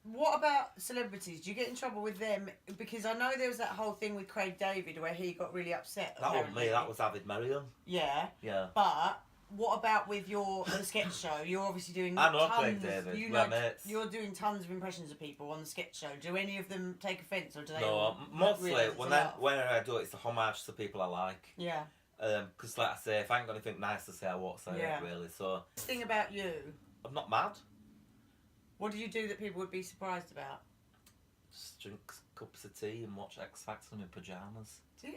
Speaker 1: What about celebrities? Do you get in trouble with them? Because I know there was that whole thing with Craig David where he got really upset.
Speaker 2: That wasn't me.
Speaker 1: apparently.
Speaker 2: That was Avid Merriam.
Speaker 1: Yeah,
Speaker 2: Yeah.
Speaker 1: but what about with the sketch show? You're obviously doing
Speaker 2: I know
Speaker 1: tons.
Speaker 2: Craig David. We're mates.
Speaker 1: You're doing tons of impressions of people on the sketch show. Do any of them take offence, or do they?
Speaker 2: No, mostly when I do it, it's a homage to people I like.
Speaker 1: Yeah.
Speaker 2: Because like I say, if I ain't got anything nice to say, I won't say it really. So.
Speaker 1: Thing about you.
Speaker 2: I'm not mad.
Speaker 1: What do you do that people would be surprised about?
Speaker 2: Just drink cups of tea and watch X Factor in my pyjamas.
Speaker 1: Do you?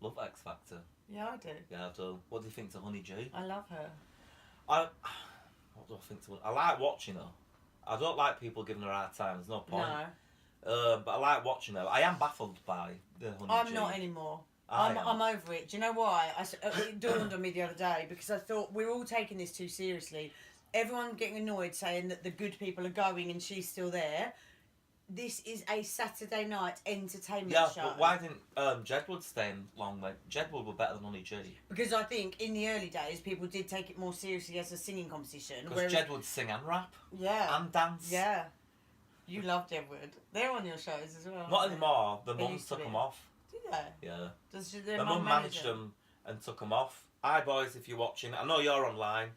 Speaker 2: Love X Factor.
Speaker 1: Yeah, I do.
Speaker 2: Yeah, I do. What do you think to Honey G?
Speaker 1: I love her.
Speaker 2: What do I think to her? I like watching her. I don't like people giving her a hard time. There's no point.
Speaker 1: No.
Speaker 2: But I like watching her. I am baffled by the Honey G.
Speaker 1: I'm not anymore. I'm over it. Do you know why? It dawned on me the other day because I thought we're all taking this too seriously. Everyone getting annoyed saying that the good people are going and she's still there. This is a Saturday night entertainment show.
Speaker 2: Yeah, but why didn't Jedward stay in long? Jedward were better than Honey G.
Speaker 1: Because I think in the early days people did take it more seriously as a singing competition.
Speaker 2: Because Jedward sing and rap.
Speaker 1: Yeah.
Speaker 2: And dance.
Speaker 1: Yeah. You love Jedward. They're on your shows as well.
Speaker 2: Not anymore. The mums took them off.
Speaker 1: Did they?
Speaker 2: Yeah.
Speaker 1: Does
Speaker 2: the mum managed them and took them off. Hi boys, if you're watching, I know you're online.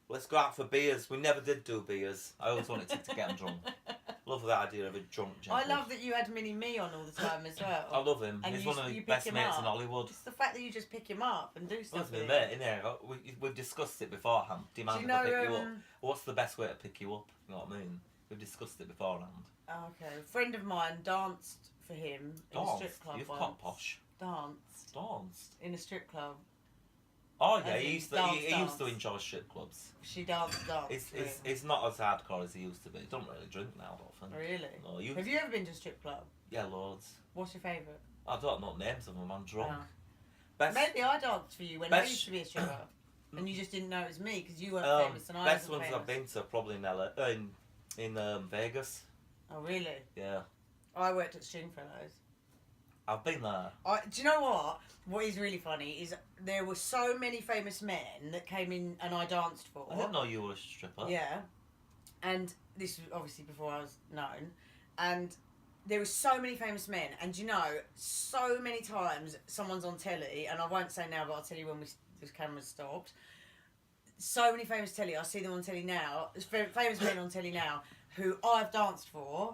Speaker 2: Let's go out for beers. We never did do beers. I always wanted to get them drunk. Love that idea of a drunk Jedward.
Speaker 1: I love that you had Mini Me on all the time as well.
Speaker 2: I love him.
Speaker 1: And
Speaker 2: he's one of the best mates in Hollywood.
Speaker 1: Just the fact that you just pick him up and do stuff with him.
Speaker 2: Mate, in here, we've discussed it beforehand. Do you mind if I pick you up? What's the best way to pick you up? You know what I mean? We've discussed it beforehand.
Speaker 1: Okay. A friend of mine danced for him in a strip club
Speaker 2: You've
Speaker 1: once.
Speaker 2: got posh.
Speaker 1: Danced? In a strip club.
Speaker 2: Oh yeah, he used to enjoy strip clubs.
Speaker 1: She danced.
Speaker 2: It's not as hardcore as he used to be. He don't really drink now, often.
Speaker 1: Really?
Speaker 2: No,
Speaker 1: Have you ever been to a strip club?
Speaker 2: Yeah, loads.
Speaker 1: What's your favourite?
Speaker 2: I don't know names of them. I'm drunk.
Speaker 1: Maybe I danced for you when I used to be a stripper, and you just didn't know it was me because you weren't famous and I wasn't famous.
Speaker 2: Best ones I've been to are probably in Vegas.
Speaker 1: Oh really?
Speaker 2: Yeah.
Speaker 1: I worked at Stringfellows.
Speaker 2: I've been there.
Speaker 1: Do you know what? What is really funny is there were so many famous men that came in and I danced for.
Speaker 2: I didn't know you were a stripper.
Speaker 1: Yeah. And this was obviously before I was known. And there were so many famous men. And you know, so many times someone's on telly, and I won't say now, but I'll tell you when this camera's stopped. So many famous telly, I see them on telly now, famous men on telly now, who I've danced for,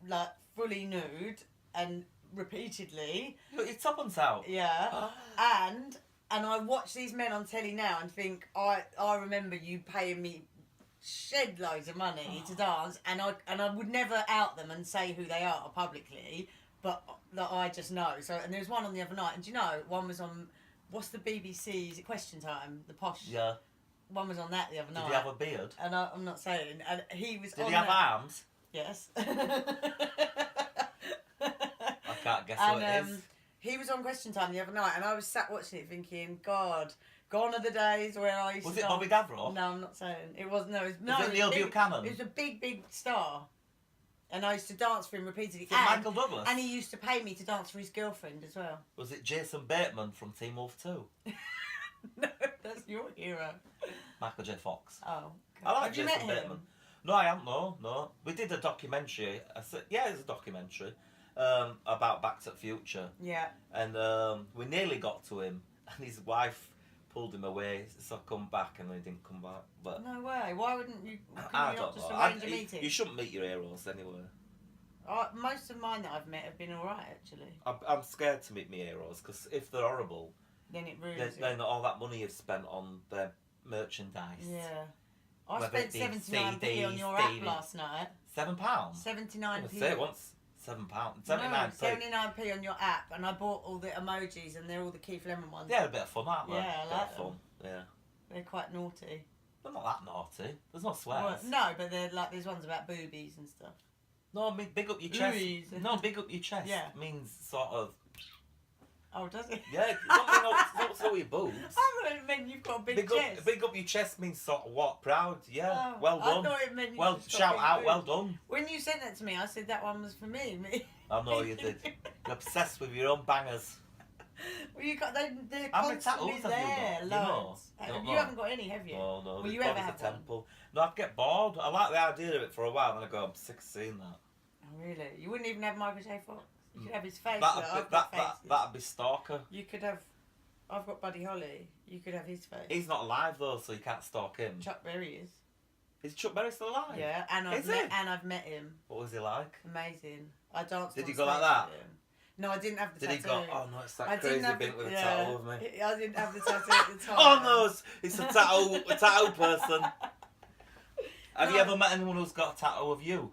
Speaker 1: like fully nude and repeatedly.
Speaker 2: Your tuppence out.
Speaker 1: Yeah. and I watch these men on telly now and think, I remember you paying me shed loads of money to dance, and I would never out them and say who they are publicly, but that I just know. So, and there was one on the other night, and do you know, one was on, what's the BBC, is it Question Time, the posh?
Speaker 2: Yeah.
Speaker 1: One was on that the other night.
Speaker 2: Did he have a beard?
Speaker 1: And I'm not saying, and he was.
Speaker 2: Did he have arms?
Speaker 1: Yes.
Speaker 2: I can't guess what it is.
Speaker 1: He was on Question Time the other night, and I was sat watching it thinking, God, gone are the days where I used to.
Speaker 2: Was it Bobby Davro?
Speaker 1: No, I'm not saying. It wasn't. No, it
Speaker 2: was it Neil Buchanan?
Speaker 1: It was a big star. And I used to dance for him repeatedly.
Speaker 2: Was it Michael Douglas?
Speaker 1: And he used to pay me to dance for his girlfriend as well.
Speaker 2: Was it Jason Bateman from Teen Wolf 2?
Speaker 1: No, that's your hero.
Speaker 2: Michael J. Fox.
Speaker 1: Oh. Okay.
Speaker 2: I like
Speaker 1: Have
Speaker 2: Jason
Speaker 1: you met
Speaker 2: Bateman.
Speaker 1: him?
Speaker 2: No, I haven't. No. We did a documentary. Yeah, it's a documentary about Back to the Future.
Speaker 1: Yeah.
Speaker 2: And we nearly got to him, and his wife pulled him away, so I come back, and he didn't come back. But
Speaker 1: no way. Why wouldn't you?
Speaker 2: I
Speaker 1: Not
Speaker 2: don't
Speaker 1: just
Speaker 2: know.
Speaker 1: arrange a meeting?
Speaker 2: You shouldn't meet your heroes anyway.
Speaker 1: Most of mine that I've met have been alright, actually.
Speaker 2: I'm scared to meet my heroes, because if they're horrible,
Speaker 1: then it ruins it.
Speaker 2: Then all that money you've spent on their merchandise.
Speaker 1: Yeah. I spent 79p on your app last night.
Speaker 2: £7?
Speaker 1: 79p.
Speaker 2: I say it once. £7. 79p.
Speaker 1: 79p on your app, and I bought all the emojis, and they're all the Keith Lemon ones.
Speaker 2: Yeah, a bit of fun, aren't they?
Speaker 1: Yeah, I like them.
Speaker 2: Fun. Yeah.
Speaker 1: They're quite naughty.
Speaker 2: They're not that naughty. There's no swears.
Speaker 1: Well, no, but they're like, there's ones about boobies and stuff.
Speaker 2: No, I mean, big up your chest.
Speaker 1: Boobies.
Speaker 2: No, big up your chest.
Speaker 1: Yeah.
Speaker 2: Means sort of.
Speaker 1: Oh, does it?
Speaker 2: Yeah, don't say your boobs.
Speaker 1: I thought it meant you've got a big chest.
Speaker 2: Big up your chest means sort of what? Proud? Yeah.
Speaker 1: Oh,
Speaker 2: well done.
Speaker 1: I thought it meant
Speaker 2: well, shout out, well done.
Speaker 1: When you sent that to me, I said that one was for me.
Speaker 2: I know you did. You're obsessed with your own bangers.
Speaker 1: Well, you got they're
Speaker 2: how many
Speaker 1: constantly
Speaker 2: tattoos
Speaker 1: there.
Speaker 2: have you got?
Speaker 1: Loads. You haven't got any, have you?
Speaker 2: No, no.
Speaker 1: Will you ever have one?
Speaker 2: Temple. No, I'd get bored. I like the idea of it for a while, and I go, I'm sick of seeing that.
Speaker 1: Oh, really? You wouldn't even have Michael J. Fox? You could have his face.
Speaker 2: That'd be Stalker.
Speaker 1: You could have I've got Buddy Holly. You could have his face.
Speaker 2: He's not alive though, so you can't stalk him.
Speaker 1: Chuck Berry is.
Speaker 2: Is Chuck Berry still alive?
Speaker 1: Yeah, and I've met him.
Speaker 2: What was he like?
Speaker 1: Amazing. I danced.
Speaker 2: Did
Speaker 1: on
Speaker 2: you go
Speaker 1: stage
Speaker 2: like that?
Speaker 1: with him. No, I didn't have the
Speaker 2: Did
Speaker 1: tattoo.
Speaker 2: he go? Oh no, it's that crazy bit with a tattoo of me.
Speaker 1: I didn't have the tattoo at the time.
Speaker 2: Oh no, it's a tattoo person. Have you ever met anyone who's got a tattoo of you?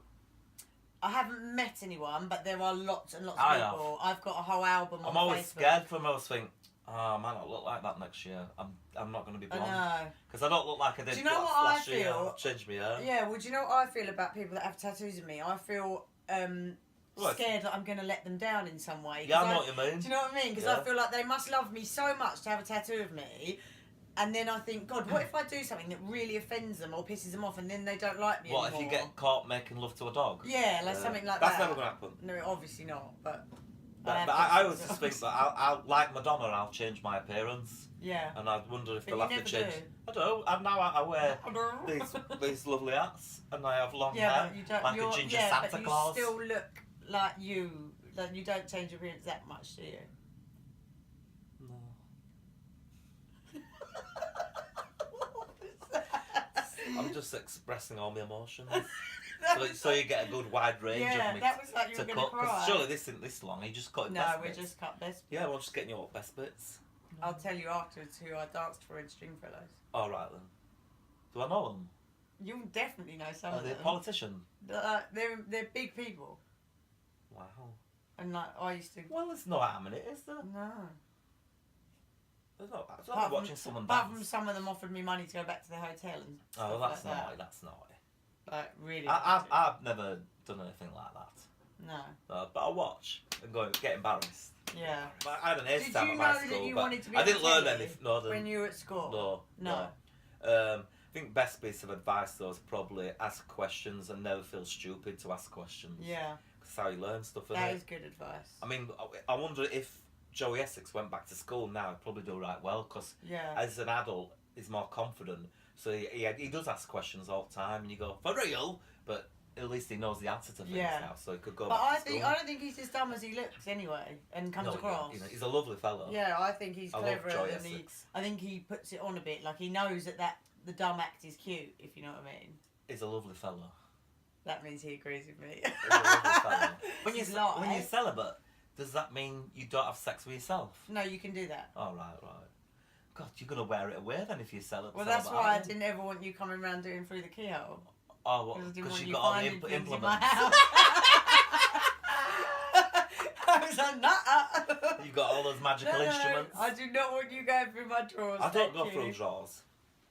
Speaker 1: I haven't met anyone, but there are lots and lots of
Speaker 2: I
Speaker 1: people. I've got a whole album on
Speaker 2: I'm always
Speaker 1: Facebook.
Speaker 2: scared for him. I always think, oh, I might not look like that next year. I'm not going to be blonde.
Speaker 1: I know.
Speaker 2: Because I don't look like I did
Speaker 1: Do you know what I
Speaker 2: last year.
Speaker 1: feel?
Speaker 2: I've changed my hair.
Speaker 1: Yeah, well, do you know what I feel about people that have tattoos of me? I feel scared that I'm going to let them down in some way.
Speaker 2: Yeah, I know what you mean.
Speaker 1: Do you know what I mean? Because I feel like they must love me so much to have a tattoo of me. And then I think, God, what if I do something that really offends them or pisses them off and then they don't like me anymore?
Speaker 2: What, if you get caught making love to a dog?
Speaker 1: Yeah, like something like
Speaker 2: That's
Speaker 1: that.
Speaker 2: never going to happen.
Speaker 1: No, obviously not, but
Speaker 2: I always just think that I'll like Madonna, I'll change my appearance.
Speaker 1: Yeah.
Speaker 2: And I wonder if
Speaker 1: But
Speaker 2: they'll
Speaker 1: you
Speaker 2: have to
Speaker 1: never
Speaker 2: change.
Speaker 1: do.
Speaker 2: I don't. And now I wear these lovely hats and I have long hair,
Speaker 1: but you don't,
Speaker 2: like a ginger
Speaker 1: but
Speaker 2: Santa
Speaker 1: you
Speaker 2: Claus.
Speaker 1: still look like you. Like you don't change your appearance that much, do you?
Speaker 2: No. I'm just expressing all my emotions. So you get a good wide range of me
Speaker 1: that was like you were
Speaker 2: to
Speaker 1: going to
Speaker 2: cut.
Speaker 1: cry.
Speaker 2: Because surely this isn't this long. You just cut
Speaker 1: No,
Speaker 2: best
Speaker 1: we
Speaker 2: bits.
Speaker 1: just cut best.
Speaker 2: Yeah, we're just getting your best bits.
Speaker 1: I'll tell you afterwards who I danced for in Stringfellows.
Speaker 2: All right then. Do I know them?
Speaker 1: You'll definitely know some
Speaker 2: Are
Speaker 1: of
Speaker 2: they
Speaker 1: them.
Speaker 2: a politician?
Speaker 1: They're big people,
Speaker 2: Wow.
Speaker 1: and like I used to.
Speaker 2: Well, there's no harm in it, is there?
Speaker 1: No.
Speaker 2: There's no. It's not like watching someone
Speaker 1: Apart from
Speaker 2: dance.
Speaker 1: some of them offered me money to go back to the hotel and
Speaker 2: Oh,
Speaker 1: stuff
Speaker 2: well, that's
Speaker 1: like
Speaker 2: naughty.
Speaker 1: that.
Speaker 2: That's naughty.
Speaker 1: Like really.
Speaker 2: I've never done anything like that.
Speaker 1: No.
Speaker 2: But I watch and get embarrassed.
Speaker 1: Yeah.
Speaker 2: But I had an ace
Speaker 1: Did
Speaker 2: time
Speaker 1: you
Speaker 2: at
Speaker 1: know
Speaker 2: my
Speaker 1: that
Speaker 2: school,
Speaker 1: you
Speaker 2: but
Speaker 1: wanted to be
Speaker 2: I
Speaker 1: on
Speaker 2: didn't learn
Speaker 1: telly
Speaker 2: anything. No,
Speaker 1: when you were at school?
Speaker 2: No. I think best piece of advice though is probably ask questions and never feel stupid to ask questions.
Speaker 1: Yeah.
Speaker 2: That's how you learn stuff.
Speaker 1: That
Speaker 2: Isn't
Speaker 1: is good advice.
Speaker 2: I mean, I wonder if Joey Essex went back to school now, he'd probably do right well because as an adult, he's more confident. So he does ask questions all the time, and you go, for real? But at least he knows the answer to things now, so he could go
Speaker 1: but
Speaker 2: back to school.
Speaker 1: I don't think he's as dumb as he looks anyway, and comes across.
Speaker 2: He's a lovely fellow.
Speaker 1: Yeah, I think he's
Speaker 2: I
Speaker 1: cleverer
Speaker 2: love Joey
Speaker 1: than he.
Speaker 2: Essex.
Speaker 1: I think he puts it on a bit. Like he knows that the dumb act is cute, if you know what I mean.
Speaker 2: He's a lovely fellow.
Speaker 1: That means he agrees with me.
Speaker 2: He's a lovely fellow. When
Speaker 1: When
Speaker 2: you're celibate, does that mean you don't have sex with yourself?
Speaker 1: No, you can do that.
Speaker 2: Oh, right. God, you're going to wear it away then if you're celibate.
Speaker 1: Well, that's why I didn't ever want you coming around doing through the keyhole.
Speaker 2: Oh, because you've got all the implements.
Speaker 1: In my house. I was like, nah.
Speaker 2: You've got all those magical instruments.
Speaker 1: I do not want you going through my drawers.
Speaker 2: I don't go through drawers.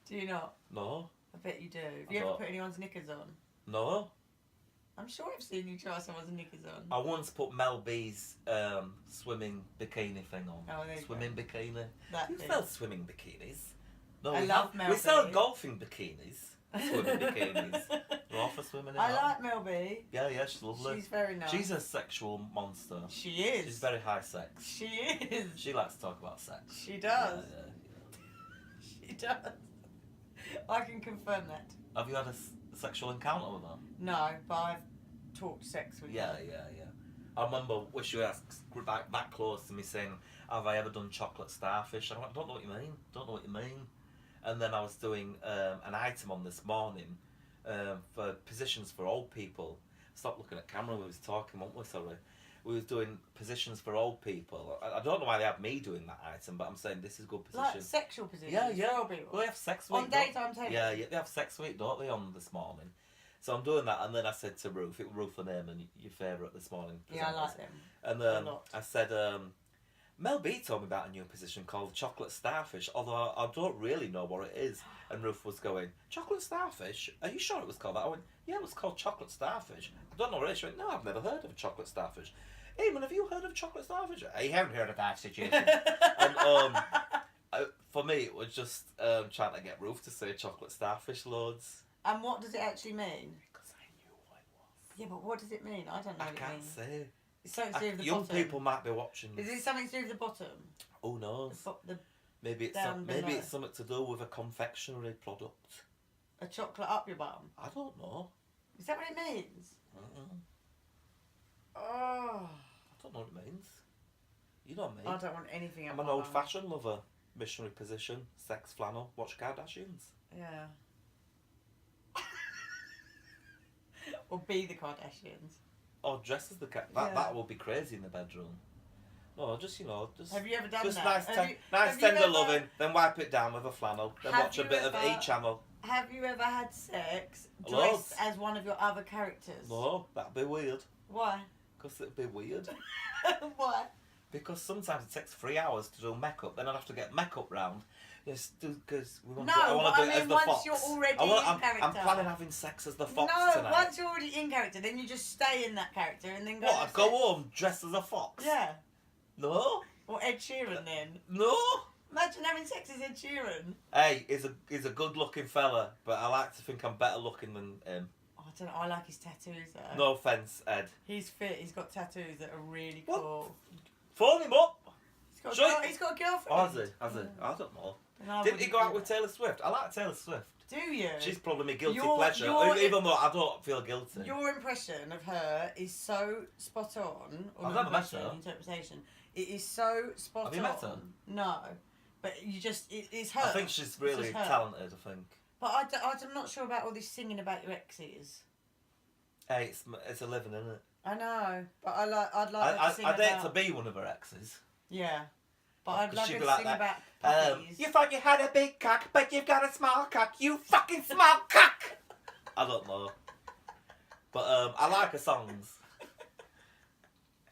Speaker 1: Do you not?
Speaker 2: No.
Speaker 1: I bet you do. Have you ever put anyone's knickers on?
Speaker 2: No.
Speaker 1: I'm sure I've seen you try someone's knickers on.
Speaker 2: I once put Mel B's swimming bikini thing on.
Speaker 1: Oh, there you
Speaker 2: Swimming bikini.
Speaker 1: That
Speaker 2: You sell swimming bikinis. No,
Speaker 1: I love Mel
Speaker 2: we sell
Speaker 1: B.
Speaker 2: golfing bikinis. Swimming bikinis. We're off for swimming in
Speaker 1: I
Speaker 2: that.
Speaker 1: like Mel B.
Speaker 2: Yeah, she's lovely.
Speaker 1: She's very nice.
Speaker 2: She's a sexual monster.
Speaker 1: She is.
Speaker 2: She's very high sex.
Speaker 1: She is.
Speaker 2: She likes to talk about sex.
Speaker 1: She does.
Speaker 2: Yeah.
Speaker 1: She does. I can confirm that.
Speaker 2: Have you had a sexual encounter with her?
Speaker 1: No, but I've talked sex with
Speaker 2: Yeah.
Speaker 1: her.
Speaker 2: I remember when she was that close to me saying, have I ever done chocolate starfish? I'm like, I don't know what you mean. And then I was doing an item on this morning for positions for old people. Stop looking at camera, we was talking, weren't we? Sorry. We was doing positions for old people. I don't know why they have me doing that item, but I'm saying this is good position.
Speaker 1: Like sexual positions.
Speaker 2: Yeah.
Speaker 1: For old people.
Speaker 2: Well, they have sex week.
Speaker 1: On daytime television.
Speaker 2: Yeah, they have sex week, don't they, on this morning? So I'm doing that, and then I said to Ruth, Ruth and Eamon, your favourite this morning.
Speaker 1: Yeah, I like them.
Speaker 2: And
Speaker 1: A lot.
Speaker 2: I said, Mel B told me about a new position called chocolate starfish, although I don't really know what it is. And Ruth was going, chocolate starfish? Are you sure it was called that? I went, yeah, it was called chocolate starfish. I don't know what it is. She went, no, I've never heard of a chocolate starfish. Eamon, have you heard of chocolate starfish? I haven't heard of that situation. And for me, it was just trying to get Ruth to say chocolate starfish loads.
Speaker 1: And what does it actually mean?
Speaker 2: Because I knew what it was.
Speaker 1: Yeah, but what does it mean? I don't know
Speaker 2: I
Speaker 1: what it
Speaker 2: can't
Speaker 1: means.
Speaker 2: say.
Speaker 1: It's something to do with the
Speaker 2: Young
Speaker 1: bottom.
Speaker 2: people might be watching.
Speaker 1: Is it something to do with the bottom?
Speaker 2: Who knows?
Speaker 1: The
Speaker 2: Maybe it's
Speaker 1: down
Speaker 2: maybe
Speaker 1: below.
Speaker 2: it's something to do with a confectionery product.
Speaker 1: A chocolate up your bum?
Speaker 2: I don't know.
Speaker 1: Is that what it means? Oh.
Speaker 2: I don't know what it means. You know me.
Speaker 1: I don't want anything up
Speaker 2: I'm an
Speaker 1: my bum.
Speaker 2: old-fashioned lover. missionary position, sex flannel, watch Kardashians.
Speaker 1: Yeah. Or be the Kardashians.
Speaker 2: Or dress as the that will be crazy in the bedroom. No, just just.
Speaker 1: Have you ever done
Speaker 2: just
Speaker 1: that?
Speaker 2: nice tender loving, then wipe it down with a flannel, then watch a bit of E Channel.
Speaker 1: Have you ever had sex dressed
Speaker 2: Loads.
Speaker 1: as one of your other characters?
Speaker 2: No, that'd be weird.
Speaker 1: Why?
Speaker 2: Because it'd be weird.
Speaker 1: Why?
Speaker 2: Because sometimes it takes 3 hours to do makeup, then I'd have to get makeup round. Yes, because we want
Speaker 1: No,
Speaker 2: to. I want to do it as the
Speaker 1: once
Speaker 2: fox.
Speaker 1: you're already in character.
Speaker 2: I'm planning having sex as the fox
Speaker 1: No,
Speaker 2: tonight.
Speaker 1: once you're already in character, then you just stay in that character and then go.
Speaker 2: What? I'd go home dressed as a fox?
Speaker 1: Yeah.
Speaker 2: No.
Speaker 1: Or Ed Sheeran then.
Speaker 2: No.
Speaker 1: Imagine having sex as Ed Sheeran.
Speaker 2: Hey, he's a good-looking fella, but I like to think I'm better looking than him.
Speaker 1: Oh, I don't know. I like his tattoos though.
Speaker 2: No offence, Ed.
Speaker 1: He's fit. He's got tattoos that are really
Speaker 2: What?
Speaker 1: cool.
Speaker 2: Phone him up.
Speaker 1: He's got a girlfriend.
Speaker 2: Oh, has he? Has he? I don't know.
Speaker 1: No,
Speaker 2: Didn't he go out
Speaker 1: do
Speaker 2: with Taylor Swift? I like Taylor Swift.
Speaker 1: Do you?
Speaker 2: She's probably my guilty
Speaker 1: Your-
Speaker 2: pleasure,
Speaker 1: your-
Speaker 2: even though I don't feel guilty.
Speaker 1: Your impression of her is so spot on. Or
Speaker 2: I've
Speaker 1: not
Speaker 2: never met
Speaker 1: impression,
Speaker 2: her.
Speaker 1: Interpretation. It is so spot on.
Speaker 2: Have you met her?
Speaker 1: No. But it's her.
Speaker 2: I think she's really
Speaker 1: just her.
Speaker 2: talented, I think.
Speaker 1: But I'm not sure about all this singing about your exes.
Speaker 2: Hey, it's a living, isn't it?
Speaker 1: I know, but I'd like her to sing
Speaker 2: I'd hate
Speaker 1: about...
Speaker 2: to be one of her exes.
Speaker 1: Yeah. But I'd like
Speaker 2: she'd
Speaker 1: her
Speaker 2: be
Speaker 1: to
Speaker 2: like
Speaker 1: sing
Speaker 2: that.
Speaker 1: about puppies.
Speaker 2: You thought you had a big cock, but you've got a small cock. You fucking small cock! I don't know. But I like her songs.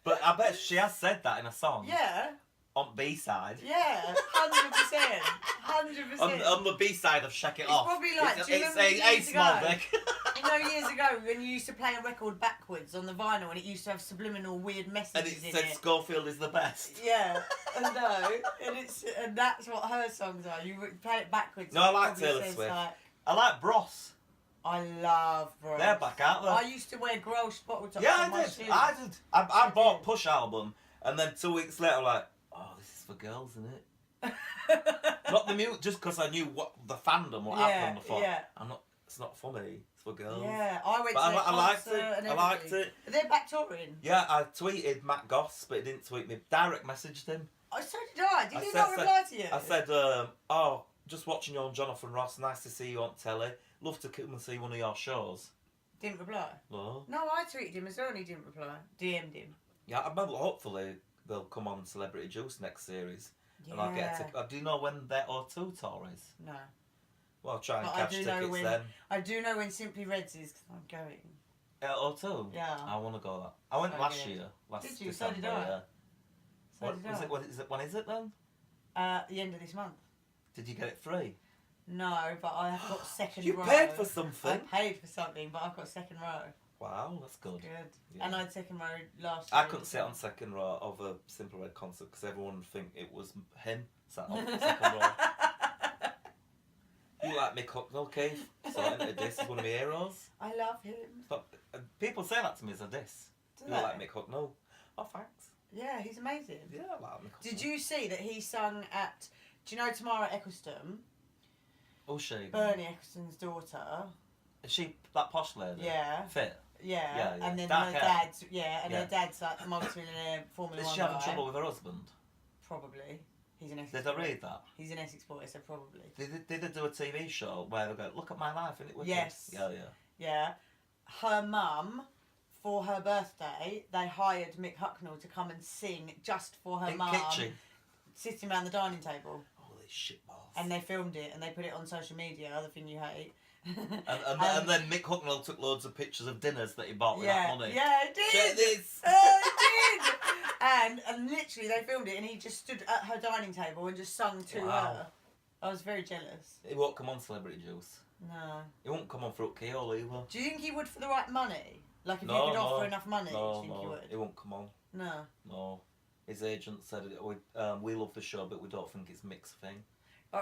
Speaker 2: But I bet she has said that in a song.
Speaker 1: Yeah.
Speaker 2: On B-side.
Speaker 1: Yeah. 100%. 100%.
Speaker 2: On the B-side of Shake It Off.
Speaker 1: Probably like,
Speaker 2: It's
Speaker 1: do you remember
Speaker 2: a
Speaker 1: years
Speaker 2: small
Speaker 1: ago?
Speaker 2: dick.
Speaker 1: You know, years ago when you used to play a record backwards on the vinyl and it used to have subliminal weird
Speaker 2: And
Speaker 1: messages
Speaker 2: it
Speaker 1: in
Speaker 2: said
Speaker 1: it.
Speaker 2: Schofield is the best.
Speaker 1: Yeah, I know, and that's what her songs are. You play it backwards.
Speaker 2: No, I
Speaker 1: it
Speaker 2: like
Speaker 1: probably
Speaker 2: Taylor
Speaker 1: says,
Speaker 2: Swift.
Speaker 1: like,
Speaker 2: I like Bros.
Speaker 1: I love Bros.
Speaker 2: They're back out there.
Speaker 1: I used to wear Grolsch bottle tops
Speaker 2: Yeah,
Speaker 1: on my shoes.
Speaker 2: I did. I bought
Speaker 1: did.
Speaker 2: Push album, and then 2 weeks later, I'm like, oh, this is for girls, isn't it? Not the mute, just because I knew what the fandom, what happened. I thought,
Speaker 1: yeah.
Speaker 2: It's not funny. It's for girls.
Speaker 1: Yeah, I went
Speaker 2: But
Speaker 1: to their
Speaker 2: I liked
Speaker 1: concert
Speaker 2: it.
Speaker 1: and
Speaker 2: I liked
Speaker 1: everything.
Speaker 2: it.
Speaker 1: But they're back touring.
Speaker 2: Yeah, I tweeted Matt Goss, but he didn't tweet me. Direct messaged him.
Speaker 1: Oh, so did I. Did
Speaker 2: I
Speaker 1: he
Speaker 2: said-
Speaker 1: not reply to you?
Speaker 2: I said, oh, just watching you on Jonathan Ross. Nice to see you on telly. Love to come and see one of your shows.
Speaker 1: Didn't reply.
Speaker 2: No.
Speaker 1: No, I tweeted him as well and he didn't reply. DM'd him.
Speaker 2: Yeah, I remember. Hopefully they'll come on Celebrity Juice next series, and I'll get to. Do you know when their O2 tour is?
Speaker 1: No.
Speaker 2: Well, I'll try and
Speaker 1: But I
Speaker 2: catch
Speaker 1: do know
Speaker 2: tickets
Speaker 1: when-
Speaker 2: then.
Speaker 1: I do know when Simply Reds is because I'm going.
Speaker 2: O2.
Speaker 1: Yeah.
Speaker 2: I want to go. That. I went
Speaker 1: So
Speaker 2: last
Speaker 1: good.
Speaker 2: year. Last
Speaker 1: Did you? So
Speaker 2: December,
Speaker 1: did I.
Speaker 2: Yeah.
Speaker 1: So
Speaker 2: What,
Speaker 1: did
Speaker 2: was
Speaker 1: I.
Speaker 2: it? What is it? When is it then?
Speaker 1: The end of this month.
Speaker 2: Did you get it free?
Speaker 1: No, but I have got second
Speaker 2: You
Speaker 1: row.
Speaker 2: paid for
Speaker 1: I
Speaker 2: something.
Speaker 1: paid for something, but I've got second row.
Speaker 2: Wow, that's good.
Speaker 1: Good.
Speaker 2: Yeah.
Speaker 1: And I had second row last year.
Speaker 2: I couldn't sit on second row of a Simple Red concert because everyone would think it was him sat on the second row. You like Mick Hucknall, Keith? So this is one of my heroes.
Speaker 1: I love him.
Speaker 2: But people say that to me as a diss.
Speaker 1: Do
Speaker 2: You
Speaker 1: they?
Speaker 2: like Mick Hucknall? Oh, thanks.
Speaker 1: Yeah, he's amazing.
Speaker 2: Yeah, I like Mick Hucknall.
Speaker 1: Did you see that he sung at... Do you know Tamara Eccleston?
Speaker 2: Oh, she.
Speaker 1: Bernie Eccleston's daughter.
Speaker 2: Is she that posh lady?
Speaker 1: Yeah.
Speaker 2: Fit?
Speaker 1: Yeah.
Speaker 2: Yeah, yeah.
Speaker 1: And then
Speaker 2: Dark
Speaker 1: her
Speaker 2: hair.
Speaker 1: dad's... her
Speaker 2: Yeah.
Speaker 1: dad's like a multi-millionaire Formula
Speaker 2: Is
Speaker 1: 1
Speaker 2: she having
Speaker 1: guy.
Speaker 2: trouble with her husband?
Speaker 1: Probably. He's an Essex
Speaker 2: Did I
Speaker 1: boy.
Speaker 2: read that?
Speaker 1: He's an Essex boy, so probably.
Speaker 2: Did they do a TV show where they go, look at my life, and it was
Speaker 1: Yes.
Speaker 2: Yeah.
Speaker 1: Yeah. Her mum, for her birthday, they hired Mick Hucknall to come and sing just for her
Speaker 2: In
Speaker 1: mum,
Speaker 2: kitchen.
Speaker 1: sitting around the dining table.
Speaker 2: Holy shitballs.
Speaker 1: And they filmed it and they put it on social media, other thing you hate.
Speaker 2: And then Mick Hucknall took loads of pictures of dinners that he bought with that money.
Speaker 1: Yeah, it
Speaker 2: Check
Speaker 1: did!
Speaker 2: this!
Speaker 1: It did! And literally they filmed it and he just stood at her dining table and just sung to
Speaker 2: Wow.
Speaker 1: her. I was very jealous.
Speaker 2: He won't come on Celebrity Juice.
Speaker 1: No.
Speaker 2: He won't come on Fruit Keel either.
Speaker 1: Do you think he would for the right money? Like if
Speaker 2: No,
Speaker 1: you could
Speaker 2: no.
Speaker 1: offer enough money, do
Speaker 2: No,
Speaker 1: you think he
Speaker 2: no,
Speaker 1: would?
Speaker 2: he won't come on.
Speaker 1: No.
Speaker 2: No. His agent said, we love the show, but we don't think it's Mick's thing.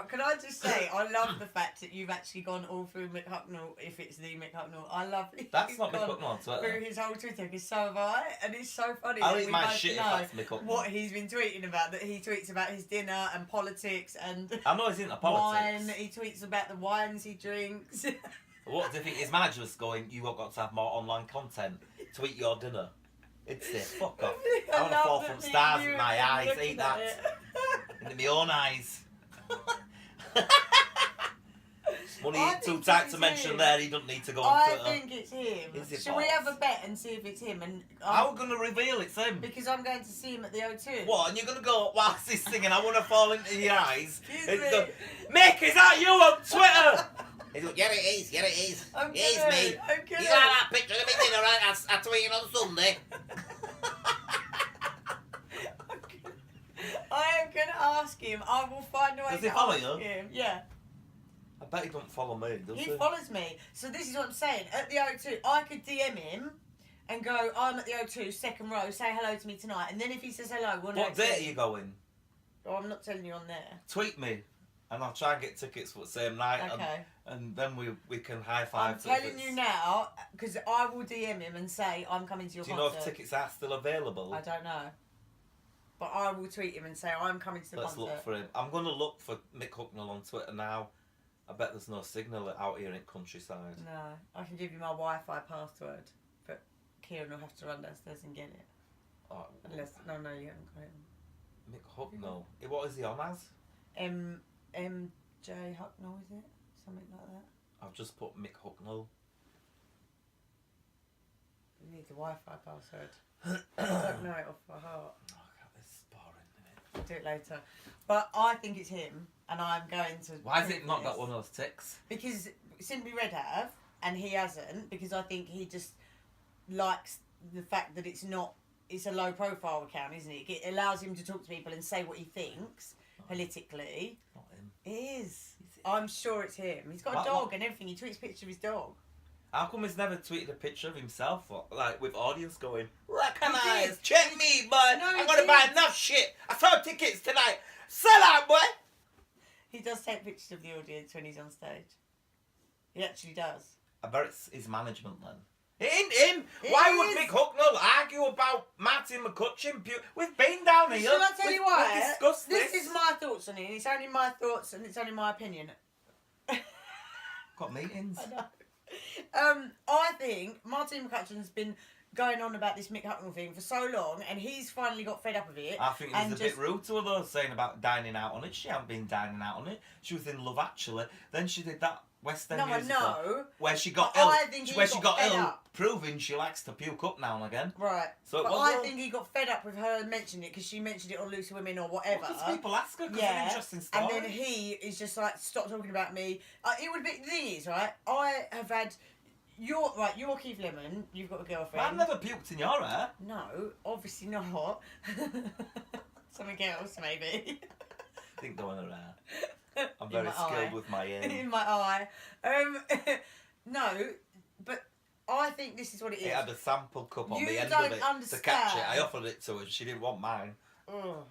Speaker 1: Can I just say, I love the fact that you've actually gone all through Mick Hucknall, if it's the Mick Hucknall. I love it.
Speaker 2: That's not Mick Hucknall on Twitter.
Speaker 1: Through his whole Twitter, because so have I, and it's so funny
Speaker 2: I'll
Speaker 1: that
Speaker 2: eat
Speaker 1: we
Speaker 2: my
Speaker 1: both
Speaker 2: shit if
Speaker 1: know
Speaker 2: that's Mick Hucknall.
Speaker 1: what he's been tweeting about, that he tweets about his dinner and politics and
Speaker 2: I know he's into
Speaker 1: wine,
Speaker 2: politics.
Speaker 1: he tweets about the wines he drinks.
Speaker 2: What do you think his manager was going, you have got to have more online content, tweet your dinner? It's it, fuck off. I want to
Speaker 1: love
Speaker 2: fall
Speaker 1: that
Speaker 2: from
Speaker 1: me and
Speaker 2: stars
Speaker 1: you
Speaker 2: in my
Speaker 1: have
Speaker 2: eyes,
Speaker 1: been
Speaker 2: eat
Speaker 1: looking at
Speaker 2: that.
Speaker 1: it.
Speaker 2: Into my own eyes. Money
Speaker 1: I
Speaker 2: ain't too
Speaker 1: think
Speaker 2: tight
Speaker 1: it's
Speaker 2: to mention
Speaker 1: him.
Speaker 2: there. He doesn't need to go on
Speaker 1: I
Speaker 2: Twitter.
Speaker 1: think it's him.
Speaker 2: Is it
Speaker 1: Shall we
Speaker 2: bots?
Speaker 1: have a bet and see if it's him? And
Speaker 2: How are we going to reveal it's him?
Speaker 1: because I'm going to see him at the O2.
Speaker 2: What? And you're going to go whilst he's singing, I want to fall into your eyes.
Speaker 1: Excuse
Speaker 2: And
Speaker 1: me.
Speaker 2: go, Mick, is that you on Twitter? He's like, yeah, it is. Yeah, it is.
Speaker 1: I'm
Speaker 2: It is
Speaker 1: gonna-
Speaker 2: me.
Speaker 1: I'm
Speaker 2: You
Speaker 1: gonna-
Speaker 2: like that picture of me dinner I tweeted on Sunday?
Speaker 1: I am going to ask him. I will find a way
Speaker 2: Does
Speaker 1: to
Speaker 2: he follow
Speaker 1: ask
Speaker 2: you?
Speaker 1: him. Yeah.
Speaker 2: I bet he don't follow me, does he?
Speaker 1: He follows me. So this is what I'm saying. At the O2, I could DM him and go, I'm at the O2, second row, say hello to me tonight. And then if he says hello, we'll know.
Speaker 2: What date are you going?
Speaker 1: Oh, I'm not telling you on there.
Speaker 2: Tweet me, and I'll try and get tickets for the same night.
Speaker 1: Okay.
Speaker 2: And then we can high
Speaker 1: I'm
Speaker 2: five.
Speaker 1: telling you now, because I will DM him and say, I'm coming to your
Speaker 2: Do you know
Speaker 1: concert.
Speaker 2: if tickets are still available?
Speaker 1: I don't know. But I will tweet him and say, I'm coming to the
Speaker 2: Let's
Speaker 1: concert.
Speaker 2: look for him. I'm going to look for Mick Hucknall on Twitter now. I bet there's no signal out here in countryside.
Speaker 1: No, I can give you my Wi-Fi password, but Kieran will have to run downstairs and get it.
Speaker 2: Oh,
Speaker 1: Unless, no, you haven't got it.
Speaker 2: Mick Hucknall. What is he on as?
Speaker 1: MJ Hucknall, is it? Something like that.
Speaker 2: I've just put Mick Hucknall.
Speaker 1: You need the Wi-Fi password. I don't know it off by heart.
Speaker 2: Oh, God, this is boring, isn't it?
Speaker 1: I'll do it later. But I think it's him, and I'm going to...
Speaker 2: Why has it
Speaker 1: prove
Speaker 2: not
Speaker 1: this.
Speaker 2: got one of those ticks?
Speaker 1: Because Simply Red have, and he hasn't, because I think he just likes the fact that it's not... It's a low-profile account, isn't it? It allows him to talk to people and say what he thinks, politically.
Speaker 2: Not him.
Speaker 1: It is. I'm sure it's him. He's got a
Speaker 2: What-
Speaker 1: dog
Speaker 2: what-
Speaker 1: and everything. He tweets pictures of his dog.
Speaker 2: How come he's never tweeted a picture of himself, or, like, with audience going, recognise,
Speaker 1: He did.
Speaker 2: check me, boy,
Speaker 1: No, he
Speaker 2: I'm going to buy
Speaker 1: did.
Speaker 2: enough shit. I sold tickets tonight. Sell out, boy.
Speaker 1: He does take pictures of the audience when he's on stage. He actually does.
Speaker 2: I bet it's his management then. It ain't him.
Speaker 1: It
Speaker 2: Why would
Speaker 1: is.
Speaker 2: Mick Hucknall argue about Martin McCutcheon? We've been down here.
Speaker 1: Shall I tell
Speaker 2: We've-
Speaker 1: you why?
Speaker 2: We've discussed
Speaker 1: This is my thoughts on it. It's only my thoughts and it's only my opinion.
Speaker 2: Got meetings.
Speaker 1: I know. I think Martin McCutcheon's been going on about this Mick Hucknall thing for so long, and he's finally got fed up of it.
Speaker 2: I think
Speaker 1: and
Speaker 2: it's a bit rude to her though, saying about dining out on it. She hadn't been dining out on it. She was in Love Actually. Then she did that West End
Speaker 1: No, I
Speaker 2: musical
Speaker 1: know.
Speaker 2: where she got
Speaker 1: But
Speaker 2: ill.
Speaker 1: I think he
Speaker 2: Where she
Speaker 1: got
Speaker 2: got
Speaker 1: fed
Speaker 2: ill,
Speaker 1: up.
Speaker 2: proving she likes to puke up now and again.
Speaker 1: Right.
Speaker 2: So it
Speaker 1: but
Speaker 2: was
Speaker 1: I
Speaker 2: wrong.
Speaker 1: think he got fed up with her mentioning it because she mentioned it on Loose Women or whatever.
Speaker 2: Because people ask her, because it's an interesting story.
Speaker 1: And then he is just like, stop talking about me. It would be, the thing is, right, I have had, you're Keith Lemon, you've got a girlfriend.
Speaker 2: I've never puked in your hair.
Speaker 1: No, obviously not. Something else, maybe.
Speaker 2: Didn't go in her hair. I'm
Speaker 1: In
Speaker 2: very
Speaker 1: my
Speaker 2: skilled
Speaker 1: eye.
Speaker 2: with my
Speaker 1: In my eye. No, but I think this is what it is.
Speaker 2: It had a sample cup on
Speaker 1: You
Speaker 2: the end
Speaker 1: don't
Speaker 2: of it to catch it. I
Speaker 1: understand.
Speaker 2: offered it to her. She didn't want mine.
Speaker 1: Ugh.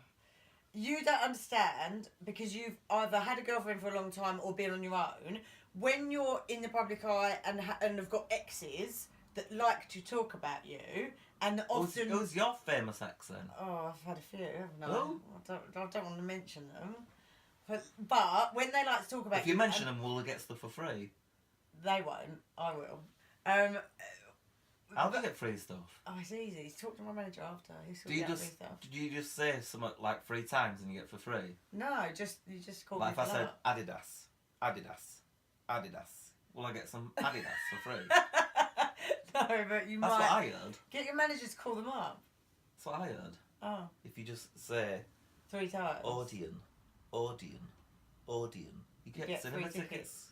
Speaker 1: You don't understand because you've either had a girlfriend for a long time or been on your own. When you're in the public eye and have got exes that like to talk about you, and often
Speaker 2: Who's your famous ex then?
Speaker 1: oh, I've had a few, haven't I?
Speaker 2: Who?
Speaker 1: I don't want to mention them, but when they like to talk about
Speaker 2: If you mention them, will they get stuff for free?
Speaker 1: they won't. I will.
Speaker 2: I'll get free stuff.
Speaker 1: Oh, it's easy. Talk to my manager after. He's
Speaker 2: Do you
Speaker 1: sorted out free
Speaker 2: just
Speaker 1: stuff.
Speaker 2: do you just say something like 3 times and you get for free?
Speaker 1: No, you just call
Speaker 2: Like if
Speaker 1: me
Speaker 2: I
Speaker 1: for
Speaker 2: said
Speaker 1: that.
Speaker 2: Adidas, will I get some Adidas for free?
Speaker 1: No, but you
Speaker 2: That's
Speaker 1: might
Speaker 2: what I heard.
Speaker 1: get your manager to call them up.
Speaker 2: That's what I heard.
Speaker 1: Oh,
Speaker 2: If you just say
Speaker 1: 3 times.
Speaker 2: Odeon, you get
Speaker 1: get
Speaker 2: cinema
Speaker 1: free
Speaker 2: tickets.
Speaker 1: tickets.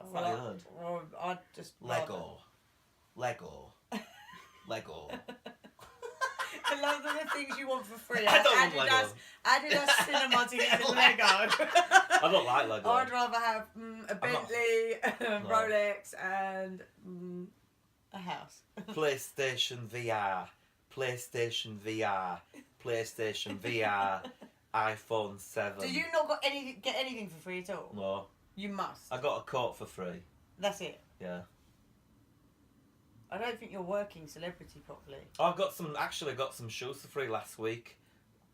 Speaker 2: That's what I heard.
Speaker 1: Well, I'd just
Speaker 2: Lego.
Speaker 1: I love the things you want for free.
Speaker 2: I don't want
Speaker 1: Adidas cinema tickets and Lego.
Speaker 2: I don't like Lego.
Speaker 1: I'd rather have a
Speaker 2: not-
Speaker 1: Bentley,
Speaker 2: No.
Speaker 1: Rolex, and a house.
Speaker 2: PlayStation VR, iPhone 7.
Speaker 1: Do you not get anything for free at all?
Speaker 2: No.
Speaker 1: You must.
Speaker 2: I got a coat for free.
Speaker 1: That's it.
Speaker 2: Yeah.
Speaker 1: I don't think you're working celebrity properly.
Speaker 2: I got some shoes for free last week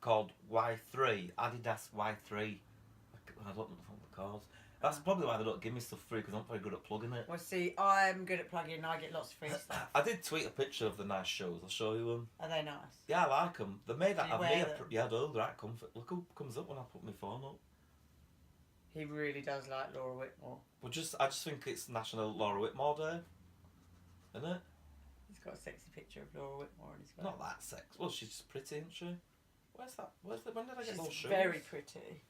Speaker 2: called Y3, Adidas Y3. I don't know what they're called. That's probably why they don't give me stuff free, because I'm very good at plugging it.
Speaker 1: Well, see, I'm good at plugging and I get lots of free stuff.
Speaker 2: I did tweet a picture of the nice shoes. I'll show you them.
Speaker 1: Are they nice?
Speaker 2: Yeah, I like them. They're made out
Speaker 1: Do you
Speaker 2: of
Speaker 1: wear
Speaker 2: near.
Speaker 1: them?
Speaker 2: Yeah, they're all right comfort. Look who comes up when I put my phone up.
Speaker 1: He really does like Laura Whitmore.
Speaker 2: Well, I just think it's National Laura Whitmore Day, isn't it?
Speaker 1: He's got a sexy picture of Laura Whitmore on his phone.
Speaker 2: Not that sex. Well, she's just pretty, isn't she? Where's that? When did I get those shoes?
Speaker 1: She's very pretty.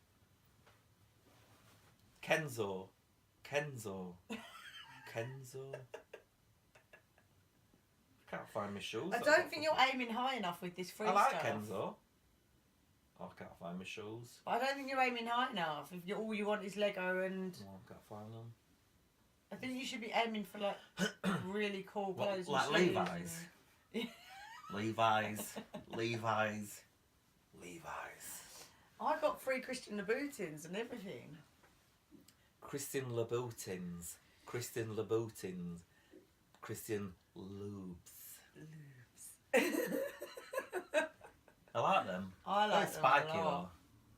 Speaker 2: Kenzo. Can't find my shoes.
Speaker 1: I don't think you're aiming high enough with this free
Speaker 2: I like
Speaker 1: stuff.
Speaker 2: Kenzo. Oh, I can't find my shoes.
Speaker 1: I don't think you're aiming high enough. If all you want is Lego and...
Speaker 2: Oh, I can't find them.
Speaker 1: I think you should be aiming for like really cool clothes.
Speaker 2: Like
Speaker 1: and shoes
Speaker 2: Levi's.
Speaker 1: and...
Speaker 2: Levi's.
Speaker 1: I got free Christian Louboutins and everything.
Speaker 2: Christian Louboutins. Lubes. I like them.
Speaker 1: I like them
Speaker 2: spiky
Speaker 1: a lot.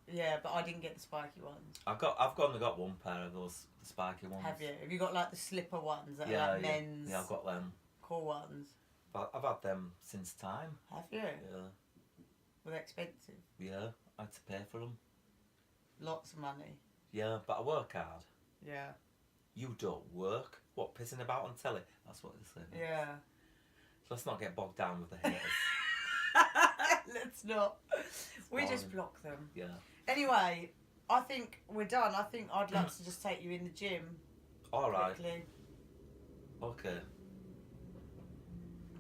Speaker 2: though.
Speaker 1: Yeah, but I didn't get the spiky ones.
Speaker 2: I've only got one pair of those spiky ones.
Speaker 1: Have you? Have you got like the slipper ones that are
Speaker 2: Yeah,
Speaker 1: like men's?
Speaker 2: Yeah, I've got them.
Speaker 1: Cool ones.
Speaker 2: But I've had them since time.
Speaker 1: Have you?
Speaker 2: Yeah.
Speaker 1: Were they expensive?
Speaker 2: Yeah, I had to pay for them.
Speaker 1: Lots of money.
Speaker 2: Yeah, but I work hard.
Speaker 1: Yeah.
Speaker 2: You don't work. What, pissing about on telly? That's what they say.
Speaker 1: Yeah.
Speaker 2: So let's not get bogged down with the haters.
Speaker 1: Let's not. We
Speaker 2: fine.
Speaker 1: just block them.
Speaker 2: Yeah.
Speaker 1: Anyway, I think we're done. I think I'd like to just take you in the gym.
Speaker 2: All right.
Speaker 1: Quickly.
Speaker 2: Okay.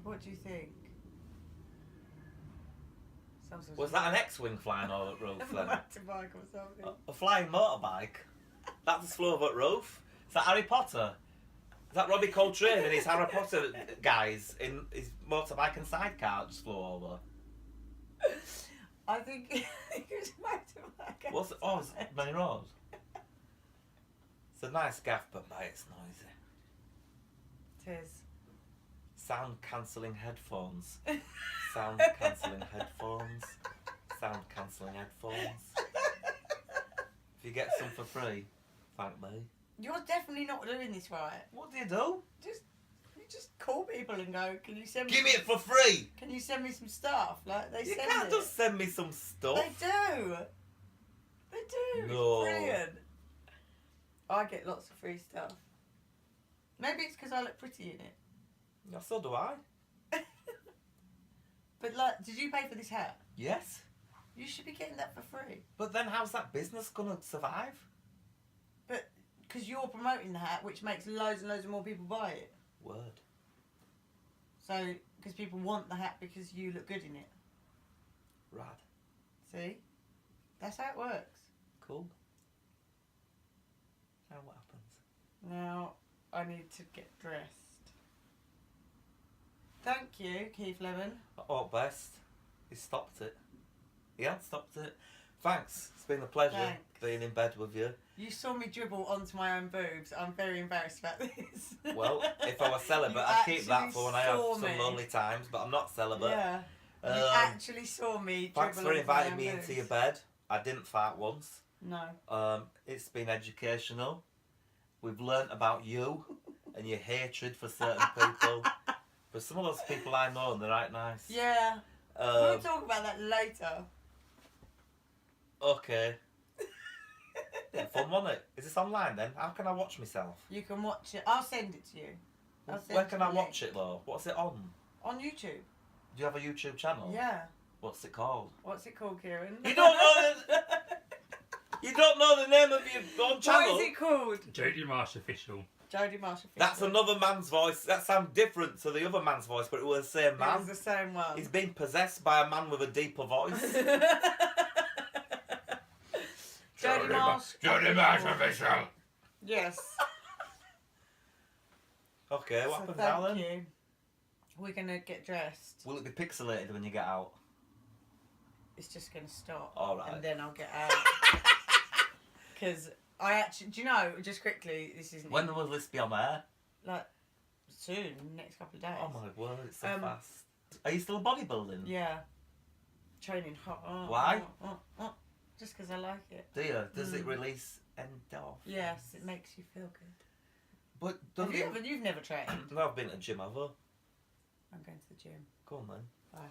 Speaker 1: What do you think?
Speaker 2: Was that an X-wing flying over at roof
Speaker 1: A
Speaker 2: then?
Speaker 1: motorbike or something.
Speaker 2: A flying motorbike? That's the slow at roof? Is that Harry Potter? Is that Robbie Coltrane and his Harry Potter guys in his motorbike and sidecar just flew over?
Speaker 1: I think it was a motorbike.
Speaker 2: What's it? Oh, it's Main Road. It's a nice gaff, but mate, it's noisy.
Speaker 1: It is.
Speaker 2: Sound cancelling headphones. Sound cancelling headphones. Sound cancelling headphones. If you get some for free, thank me.
Speaker 1: You're definitely not doing this right.
Speaker 2: What do you do?
Speaker 1: You just call people and go, can you send me...
Speaker 2: Give me it for free!
Speaker 1: Can you send me some stuff? Like, they
Speaker 2: You
Speaker 1: send
Speaker 2: can't
Speaker 1: it.
Speaker 2: just send me some stuff.
Speaker 1: They do. They do.
Speaker 2: No.
Speaker 1: It's brilliant. I get lots of free stuff. Maybe it's because I look pretty in it.
Speaker 2: Yeah, so do I.
Speaker 1: But, like, did you pay for this hat?
Speaker 2: Yes.
Speaker 1: You should be getting that for free.
Speaker 2: But then how's that business going to survive?
Speaker 1: But, because you're promoting the hat, which makes loads and loads of more people buy it.
Speaker 2: Word.
Speaker 1: So, because people want the hat because you look good in it.
Speaker 2: Rad.
Speaker 1: See? That's how it works.
Speaker 2: Cool. Now what happens?
Speaker 1: Now, I need to get dressed. Thank you, Keith Lemon.
Speaker 2: Oh, best. He stopped it. He had stopped it. Thanks. It's been a pleasure
Speaker 1: Thanks.
Speaker 2: being in bed with you.
Speaker 1: You saw me dribble onto my own boobs. I'm very embarrassed about this.
Speaker 2: Well, if I was celibate,
Speaker 1: You
Speaker 2: I'd keep that
Speaker 1: actually
Speaker 2: for when I have
Speaker 1: saw
Speaker 2: some
Speaker 1: me.
Speaker 2: lonely times, but I'm not celibate.
Speaker 1: Yeah. You actually saw me dribble
Speaker 2: Thanks for
Speaker 1: onto my
Speaker 2: inviting
Speaker 1: own
Speaker 2: me
Speaker 1: boobs.
Speaker 2: into your bed. I didn't fart once.
Speaker 1: No.
Speaker 2: It's been educational. We've learnt about you and your hatred for certain people. But some of those people I know, and they're right nice.
Speaker 1: Yeah. We'll talk about that later.
Speaker 2: Okay. Fun, wasn't it? Is this online then? How can I watch myself?
Speaker 1: You can watch it. I'll send it to you.
Speaker 2: Where can I watch it though? What's it on?
Speaker 1: On YouTube.
Speaker 2: Do you have a YouTube channel?
Speaker 1: Yeah.
Speaker 2: What's it called?
Speaker 1: What's it called, Kieran?
Speaker 2: You don't know you don't know the name of your own channel?
Speaker 1: What is it called?
Speaker 3: Jodie Marsh Official.
Speaker 1: Jodie Marsh Official.
Speaker 2: That's another man's voice. That sounds different to the other man's voice, but it was the same man.
Speaker 1: It was the same one.
Speaker 2: He's been possessed by a man with a deeper voice.
Speaker 1: Jodie Marsh.
Speaker 3: Jodie Marsh Official.
Speaker 1: Yes.
Speaker 2: Okay, what
Speaker 1: So
Speaker 2: happens now
Speaker 1: thank
Speaker 2: then?
Speaker 1: you. We're gonna get dressed.
Speaker 2: Will it be pixelated when you get out?
Speaker 1: It's just gonna stop.
Speaker 2: Alright.
Speaker 1: And then I'll get out. Because I actually, do you know, just quickly, this isn't
Speaker 2: When will this be on air?
Speaker 1: like soon, next couple of days.
Speaker 2: Oh my word, it's so
Speaker 1: Um,
Speaker 2: fast. Are you still bodybuilding?
Speaker 1: Yeah. Training hot.
Speaker 2: Why?
Speaker 1: Just because I like it.
Speaker 2: Do you? Does it release endorphins?
Speaker 1: Yes, it makes you feel good.
Speaker 2: But don't
Speaker 1: You've never trained.
Speaker 2: No, I've been to the gym, have I?
Speaker 1: I'm going to the gym.
Speaker 2: Go on then.
Speaker 1: Bye.